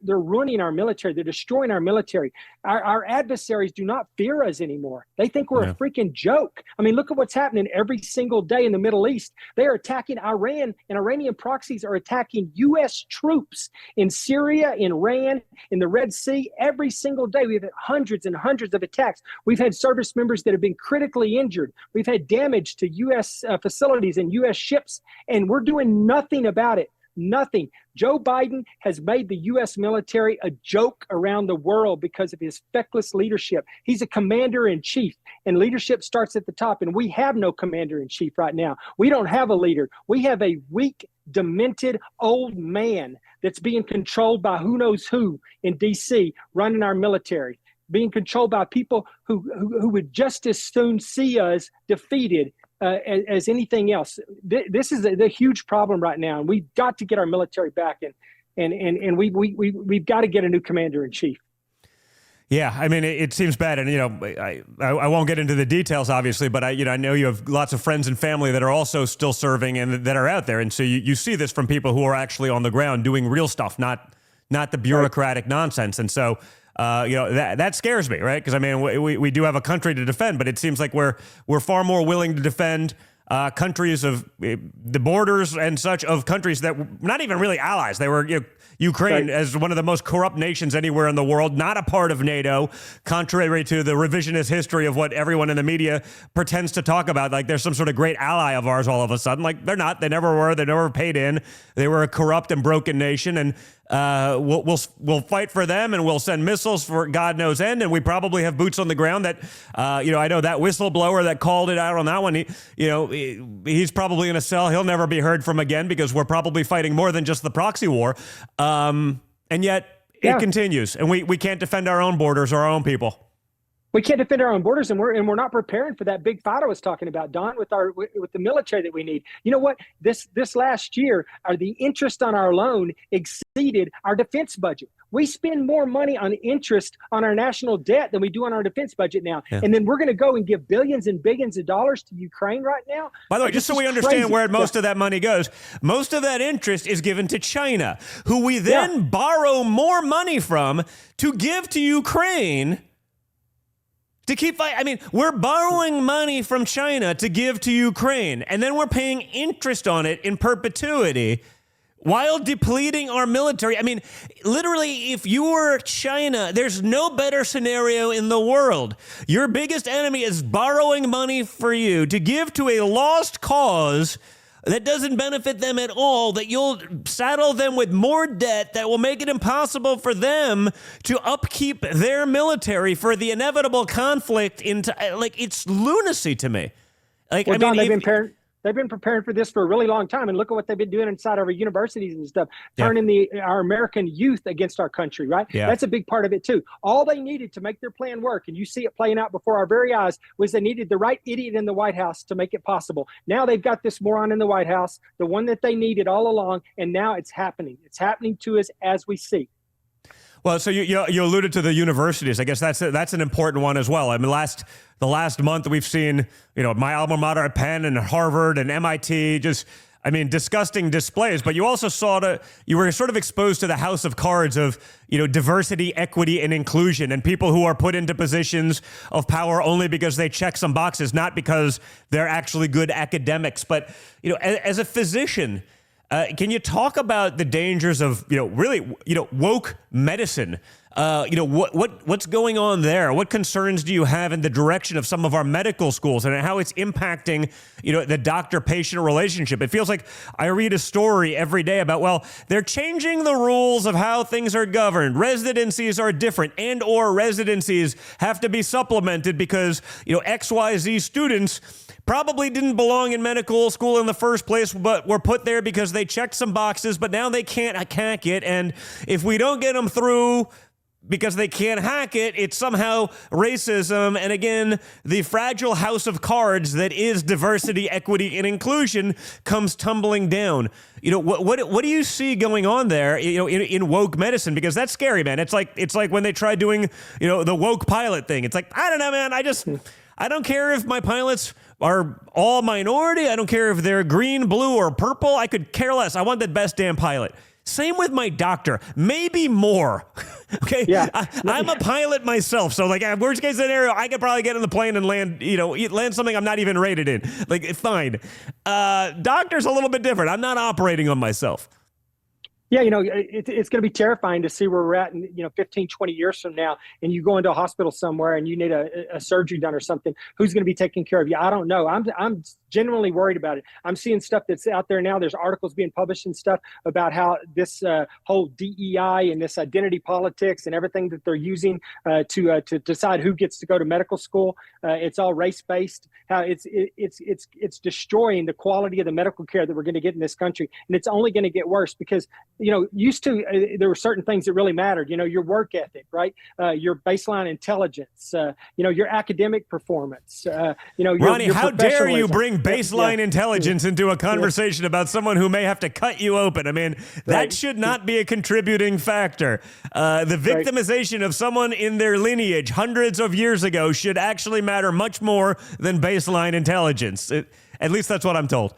ruining our military. They're destroying our military. Our adversaries do not fear us anymore. They think we're a freaking joke. I mean, look at what's happening every single day in the Middle East. They are attacking Iran, and Iranian proxies are attacking U.S. troops in Syria, in Iran, in the Red Sea. Every single day, we've had hundreds and hundreds of attacks. We've had service members that have been critically injured. We've had damage to U.S. Facilities and U.S. ships, and we're doing nothing about it. Nothing. Joe Biden has made the U.S. military a joke around the world because of his feckless leadership. He's a commander-in-chief, and leadership starts at the top, and we have no commander-in-chief right now. We don't have a leader. We have a weak, demented old man that's being controlled by who knows who in D.C. running our military, being controlled by people who would just as soon see us defeated as anything else. This is the huge problem right now, and we've got to get our military back, and we've got to get a new commander-in-chief. Yeah, I mean, it seems bad, and I won't get into the details, obviously, but I know you have lots of friends and family that are also still serving and that are out there, and so you see this from people who are actually on the ground doing real stuff, not the bureaucratic nonsense, and so that scares me, right? Because I mean, we do have a country to defend, but it seems like we're far more willing to defend countries of the borders and such of countries that were not even really allies. They were Ukraine as one of the most corrupt nations anywhere in the world, not a part of NATO, contrary to the revisionist history of what everyone in the media pretends to talk about. Like there's some sort of great ally of ours all of a sudden. Like they're not. They never were. They never paid in. They were a corrupt and broken nation, and we'll fight for them, and we'll send missiles for God knows end, and we probably have boots on the ground. That I know that whistleblower that called it out on that one. He's probably in a cell. He'll never be heard from again because we're probably fighting more than just the proxy war. And yet it continues, and we can't defend our own borders or our own people. We can't defend our own borders, and we're not preparing for that big fight I was talking about, Don, with the military that we need. You know what? This last year, the interest on our loan exceeded our defense budget. We spend more money on interest on our national debt than we do on our defense budget now. Yeah. And then we're going to go and give billions and billions of dollars to Ukraine right now. By the way, just so we understand where most of that money goes, most of that interest is given to China, who we then borrow more money from to give to Ukraine. To keep fighting. I mean, we're borrowing money from China to give to Ukraine, and then we're paying interest on it in perpetuity while depleting our military. I mean, literally, if you were China, there's no better scenario in the world. Your biggest enemy is borrowing money for you to give to a lost cause that doesn't benefit them at all, that you'll saddle them with more debt that will make it impossible for them to upkeep their military for the inevitable conflict into, it's lunacy to me. Well, Don, they've been preparing for this for a really long time, and look at what they've been doing inside our universities and stuff, turning our American youth against our country, right? Yeah. That's a big part of it too. All they needed to make their plan work, and you see it playing out before our very eyes, was they needed the right idiot in the White House to make it possible. Now they've got this moron in the White House, the one that they needed all along, and now it's happening. It's happening to us as we see. Well, so you alluded to the universities. I guess that's an important one as well. I mean, the last month we've seen, my alma mater at Penn and Harvard and MIT just I mean, disgusting displays, but you also you were sort of exposed to the house of cards of, diversity, equity, and inclusion, and people who are put into positions of power only because they check some boxes, not because they're actually good academics. But, as a physician, can you talk about the dangers of, really, woke medicine? What's going on there? What concerns do you have in the direction of some of our medical schools and how it's impacting, the doctor-patient relationship? It feels like I read a story every day about, well, they're changing the rules of how things are governed. Residencies are different, and or residencies have to be supplemented because, XYZ students probably didn't belong in medical school in the first place, but were put there because they checked some boxes, but now they can't hack it. And if we don't get them through because they can't hack it, it's somehow racism. And again, the fragile house of cards that is diversity, equity, and inclusion comes tumbling down. What do you see going on there, in woke medicine? Because that's scary, man. It's like when they try doing, the woke pilot thing. It's like, I don't know, man. I don't care if my pilots are all minority. I don't care if they're green, blue, or purple. I could care less. I want the best damn pilot. Same with my doctor, maybe more. Okay. Yeah. I'm a pilot myself. So worst case scenario, I could probably get in the plane and land something I'm not even rated in. Fine. Doctor's a little bit different. I'm not operating on myself. Yeah, it's going to be terrifying to see where we're at in, 15, 20 years from now, and you go into a hospital somewhere and you need a surgery done or something. Who's going to be taking care of you? I don't know. I'm genuinely worried about it. I'm seeing stuff that's out there now. There's articles being published and stuff about how this whole DEI and this identity politics and everything that they're using to decide who gets to go to medical school. It's all race-based. How it's destroying the quality of the medical care that we're going to get in this country, and it's only going to get worse because used to there were certain things that really mattered. Your work ethic, right? Your baseline intelligence. Your academic performance. Ronny, your how dare you bring professionalism. baseline intelligence into a conversation about someone who may have to cut you open? I mean, that should not be a contributing factor. The victimization of someone in their lineage hundreds of years ago should actually matter much more than baseline intelligence. At least that's what I'm told.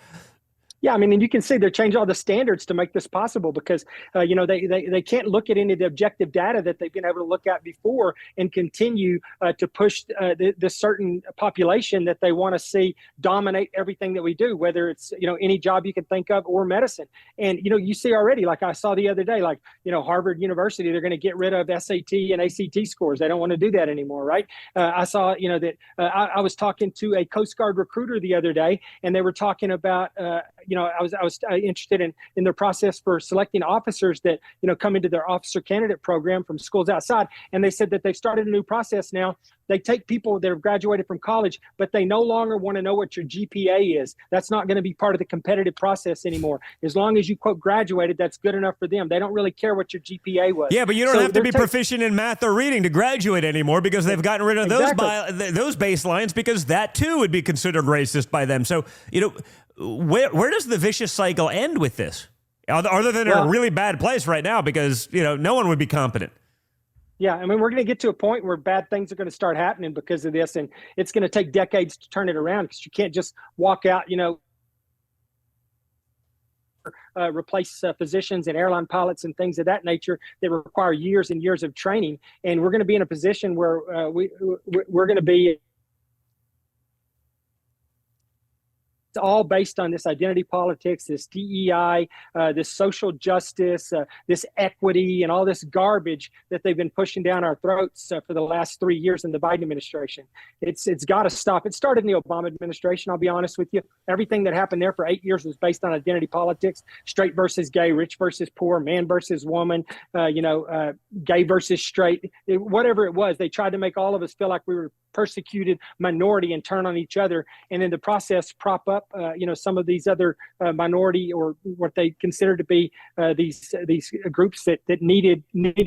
Yeah, I mean, and you can see they're changing all the standards to make this possible because, they can't look at any of the objective data that they've been able to look at before and continue to push this certain population that they want to see dominate everything that we do, whether it's, any job you can think of or medicine. And, you see already, like I saw the other day, Harvard University, they're going to get rid of SAT and ACT scores. They don't want to do that anymore, right? I saw, that I was talking to a Coast Guard recruiter the other day, and they were talking about, I was interested in their process for selecting officers that, come into their officer candidate program from schools outside. And they said that they've started a new process now. They take people that have graduated from college, but they no longer want to know what your GPA is. That's not going to be part of the competitive process anymore. As long as you, quote, graduated, that's good enough for them. They don't really care what your GPA was. Yeah, but you don't have to be proficient in math or reading to graduate anymore because they've gotten rid of those baselines because that, too, would be considered racist by them. So, where does the vicious cycle end with this? Other than a really bad place right now because, no one would be competent. Yeah, I mean, we're going to get to a point where bad things are going to start happening because of this, and it's going to take decades to turn it around because you can't just walk out, replace physicians and airline pilots and things of that nature that require years and years of training. And we're going to be in a position where we're going to be It's all based on this identity politics, this DEI, this social justice, this equity, and all this garbage that they've been pushing down our throats for the last 3 years in the Biden administration. It's got to stop. It started in the Obama administration, I'll be honest with you. Everything that happened there for 8 years was based on identity politics, straight versus gay, rich versus poor, man versus woman, gay versus straight, whatever it was. They tried to make all of us feel like we were persecuted minority and turn on each other, and in the process prop up some of these other minority or what they consider to be these groups that needed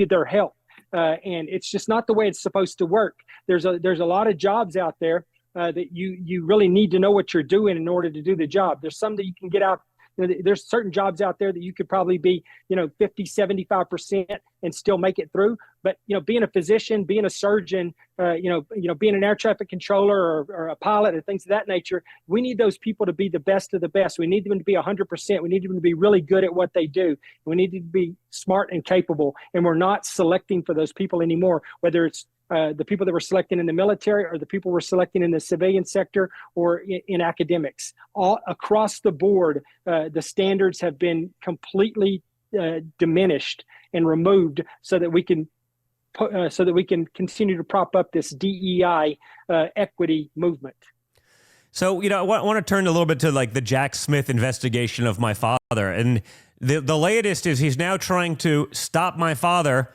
their help, and it's just not the way it's supposed to work. There's a lot of jobs out there that you really need to know what you're doing in order to do the job. There's some that you can get out there's certain jobs out there that you could probably be, 50, 75% and still make it through. But, being a physician, being a surgeon, being an air traffic controller or a pilot and things of that nature, we need those people to be the best of the best. We need them to be 100%. We need them to be really good at what they do. We need to be smart and capable. And we're not selecting for those people anymore, whether it's the people that we're selecting in the military or the people we're selecting in the civilian sector or in academics. All across the board, the standards have been completely diminished and removed so that we can continue to prop up this DEI equity movement. So, I want to turn a little bit to like the Jack Smith investigation of my father. And the latest is he's now trying to stop my father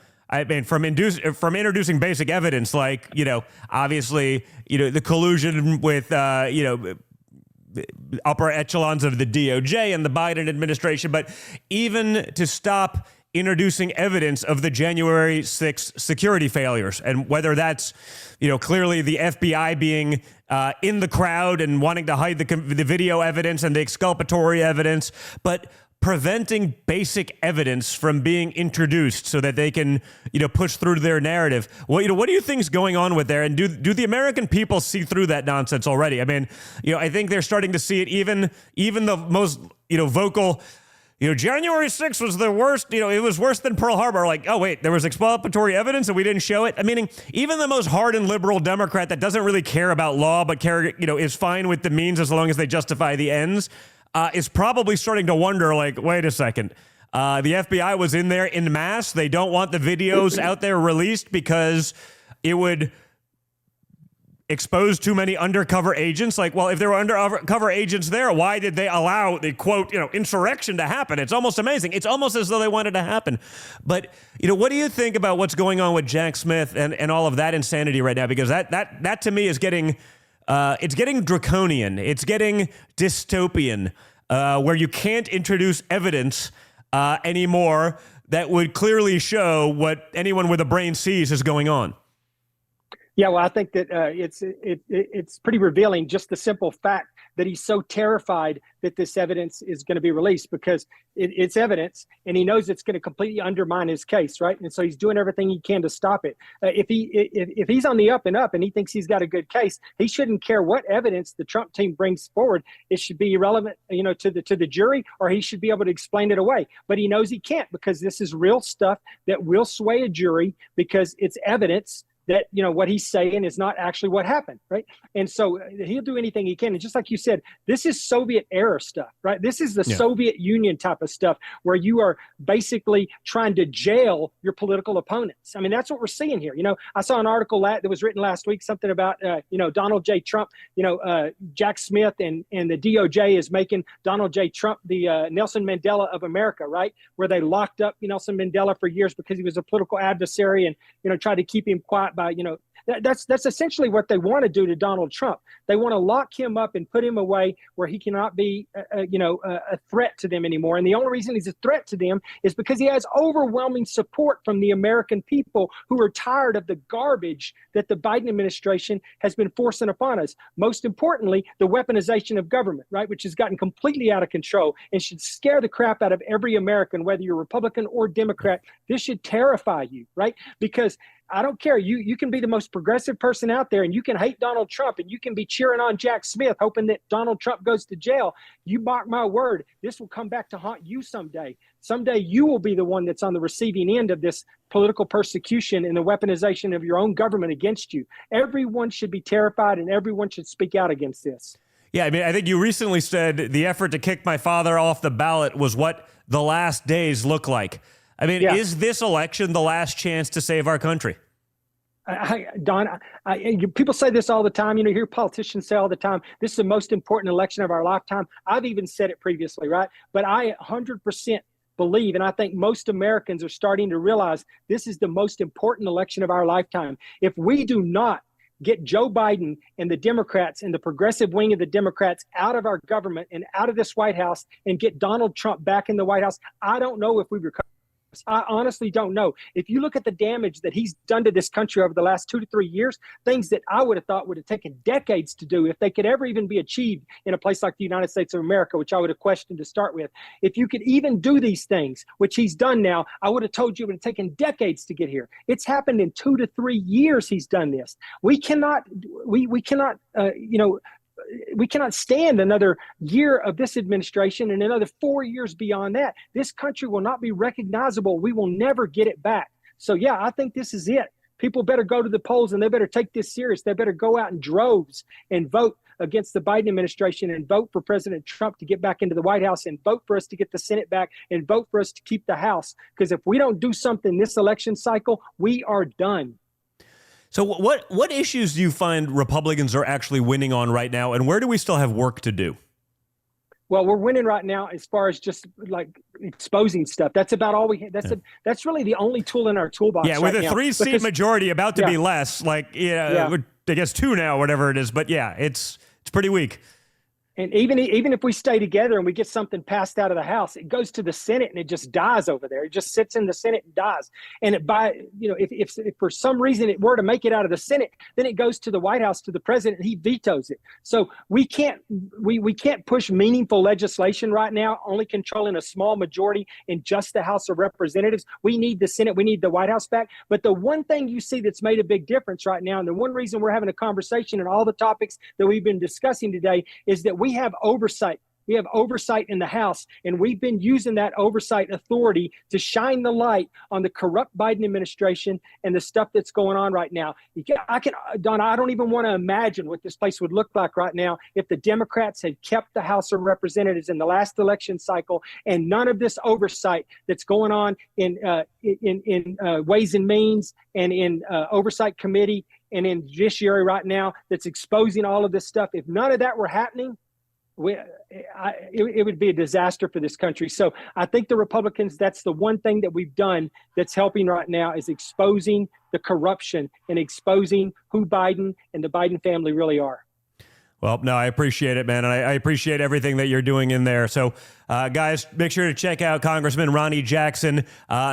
from introducing basic evidence, like, obviously, the collusion with, upper echelons of the DOJ and the Biden administration, but even to stop introducing evidence of the January 6th security failures, and whether that's, clearly the FBI being in the crowd and wanting to hide the video evidence and the exculpatory evidence, but preventing basic evidence from being introduced so that they can, push through their narrative. What do you think's going on with there? And do the American people see through that nonsense already? I mean, I think they're starting to see it. Even the most, vocal, January 6th was the worst, it was worse than Pearl Harbor. Like, oh, wait, there was exculpatory evidence and we didn't show it. I mean, even the most hardened liberal Democrat that doesn't really care about law, but is fine with the means as long as they justify the ends, is probably starting to wonder, like, wait a second. The FBI was in there en masse. They don't want the videos out there released because it would expose too many undercover agents. Like, well, if there were undercover agents there, why did they allow the, quote, insurrection to happen? It's almost amazing. It's almost as though they wanted to happen. But, what do you think about what's going on with Jack Smith and all of that insanity right now? Because that to me is getting... it's getting draconian. It's getting dystopian, where you can't introduce evidence anymore that would clearly show what anyone with a brain sees is going on. Yeah, well, I think that it's pretty revealing, just the simple fact that he's so terrified that this evidence is going to be released, because it's evidence and he knows it's going to completely undermine his case, right? And so he's doing everything he can to stop it. If he's on the up and up and he thinks he's got a good case, he shouldn't care what evidence the Trump team brings forward. It should be irrelevant, to the jury, or he should be able to explain it away. But he knows he can't, because this is real stuff that will sway a jury, because it's evidence that, what he's saying is not actually what happened, right? And so he'll do anything he can. And just like you said, this is Soviet era stuff, right? This is the Soviet Union type of stuff where you are basically trying to jail your political opponents. I mean, that's what we're seeing here. I saw an article that was written last week, something about, Donald J. Trump, Jack Smith and the DOJ is making Donald J. Trump the Nelson Mandela of America, right? Where they locked up Nelson Mandela for years because he was a political adversary and, tried to keep him quiet by, that's essentially what they want to do to Donald Trump. They want to lock him up and put him away where he cannot be, a threat to them anymore. And the only reason he's a threat to them is because he has overwhelming support from the American people who are tired of the garbage that the Biden administration has been forcing upon us. Most importantly, the weaponization of government, right, which has gotten completely out of control and should scare the crap out of every American, whether you're Republican or Democrat. This should terrify you, right? Because I don't care. You can be the most progressive person out there and you can hate Donald Trump and you can be cheering on Jack Smith, hoping that Donald Trump goes to jail. You mark my word, this will come back to haunt you someday. Someday you will be the one that's on the receiving end of this political persecution and the weaponization of your own government against you. Everyone should be terrified and everyone should speak out against this. Yeah, I mean, I think you recently said the effort to kick my father off the ballot was what the last days look like. I mean, Is this election the last chance to save our country? Don, people say this all the time. You hear politicians say all the time, this is the most important election of our lifetime. I've even said it previously, right? But I 100% believe, and I think most Americans are starting to realize, this is the most important election of our lifetime. If we do not get Joe Biden and the Democrats and the progressive wing of the Democrats out of our government and out of this White House and get Donald Trump back in the White House, I don't know if we recover. I honestly don't know. If you look at the damage that he's done to this country over the last 2 to 3 years, things that I would have thought would have taken decades to do, if they could ever even be achieved in a place like the United States of America, which I would have questioned to start with. If you could even do these things, which he's done now, I would have told you it would have taken decades to get here. It's happened in 2 to 3 years he's done this. We cannot stand another year of this administration and another 4 years beyond that. This country will not be recognizable. We will never get it back. So yeah, I think this is it. People better go to the polls and they better take this serious. They better go out in droves and vote against the Biden administration and vote for President Trump to get back into the White House and vote for us to get the Senate back and vote for us to keep the House. Because if we don't do something this election cycle, we are done. So what issues do you find Republicans are actually winning on right now, and where do we still have work to do? Well, we're winning right now as far as just like exposing stuff. That's about all we have. That's really the only tool in our toolbox. Yeah, with a 3-seat majority about to be less, I guess 2 now, whatever it is. But yeah, it's pretty weak. And even if we stay together and we get something passed out of the House, it goes to the Senate and it just dies over there. It just sits in the Senate and dies. And if for some reason it were to make it out of the Senate, then it goes to the White House, to the president, and he vetoes it. So we can't push meaningful legislation right now, only controlling a small majority in just the House of Representatives. We need the Senate, we need the White House back. But the one thing you see that's made a big difference right now, and the one reason we're having a conversation and all the topics that we've been discussing today, is that we have oversight. We have oversight in the House, and we've been using that oversight authority to shine the light on the corrupt Biden administration and the stuff that's going on right now. Donna, I don't even want to imagine what this place would look like right now if the Democrats had kept the House of Representatives in the last election cycle, and none of this oversight that's going on in Ways and Means and in Oversight Committee and in Judiciary right now that's exposing all of this stuff. If none of that were happening, it would be a disaster for this country. So I think the Republicans, that's the one thing that we've done that's helping right now, is exposing the corruption and exposing who Biden and the Biden family really are. Well, no, I appreciate it, man. And I appreciate everything that you're doing in there. So, guys, make sure to check out Congressman Ronny Jackson.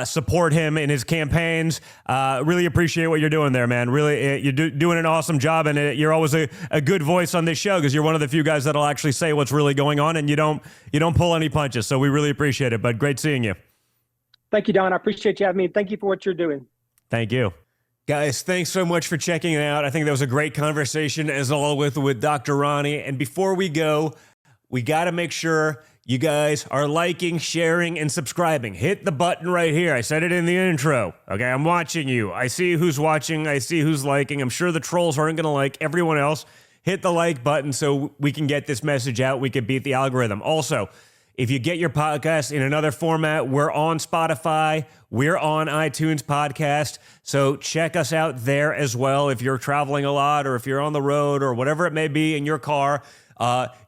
Support him in his campaigns. Really appreciate what you're doing there, man. Really, you're doing an awesome job. And you're always a good voice on this show, because you're one of the few guys that'll actually say what's really going on, and you don't pull any punches. So we really appreciate it. But great seeing you. Thank you, Don. I appreciate you having me. Thank you for what you're doing. Thank you. Guys, thanks so much for checking it out. I think that was a great conversation, as always, with Dr. Ronny. And before we go, we got to make sure you guys are liking, sharing, and subscribing. Hit the button right here. I said it in the intro. Okay, I'm watching you. I see who's watching. I see who's liking. I'm sure the trolls aren't going to like everyone else. Hit the like button so we can get this message out. We can beat the algorithm. Also, if you get your podcast in another format, we're on Spotify, we're on iTunes Podcast, so check us out there as well. If you're traveling a lot, or if you're on the road, or whatever it may be in your car,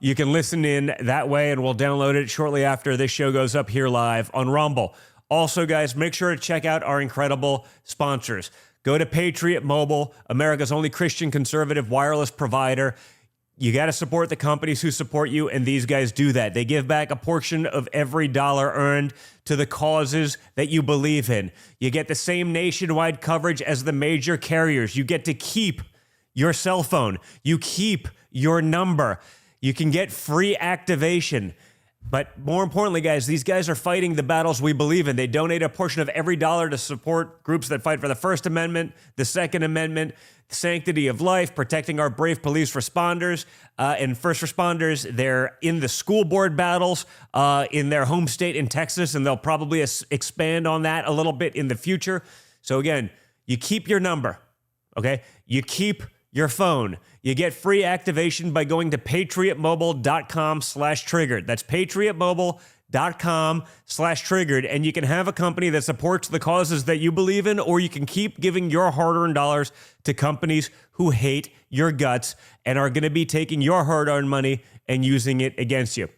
you can listen in that way, and we'll download it shortly after this show goes up here live on Rumble. Also, guys, make sure to check out our incredible sponsors. Go to Patriot Mobile, America's only Christian conservative wireless provider. You got to support the companies who support you, and these guys do that. They give back a portion of every dollar earned to the causes that you believe in. You get the same nationwide coverage as the major carriers. You get to keep your cell phone. You keep your number. You can get free activation. But more importantly, guys, these guys are fighting the battles we believe in. They donate a portion of every dollar to support groups that fight for the First Amendment, the Second Amendment, the sanctity of life, protecting our brave police responders and first responders. They're in the school board battles in their home state in Texas, and they'll probably expand on that a little bit in the future. So again, you keep your number, okay? You keep your phone. You get free activation by going to patriotmobile.com/triggered. That's patriotmobile.com/triggered. And you can have a company that supports the causes that you believe in, or you can keep giving your hard-earned dollars to companies who hate your guts and are going to be taking your hard-earned money and using it against you.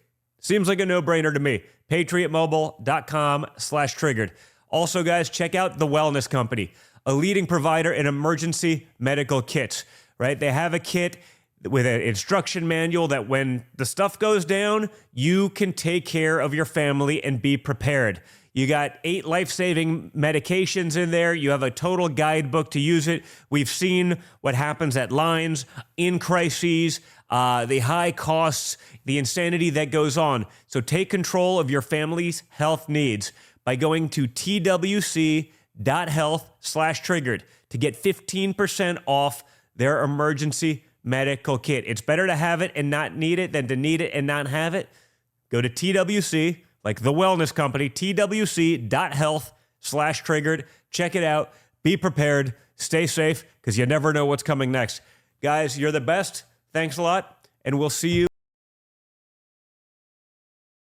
Seems like a no-brainer to me. patriotmobile.com/triggered. Also, guys, check out The Wellness Company, a leading provider in emergency medical kits. Right? They have a kit with an instruction manual that when the stuff goes down, you can take care of your family and be prepared. You got 8 life-saving medications in there. You have a total guidebook to use it. We've seen what happens at lines, in crises, the high costs, the insanity that goes on. So take control of your family's health needs by going to twc.health/triggered to get 15% off their emergency medical kit. It's better to have it and not need it than to need it and not have it. Go to TWC, like the wellness company, twc.health/triggered. Check it out. Be prepared. Stay safe, because you never know what's coming next. Guys, you're the best. Thanks a lot, and we'll see you.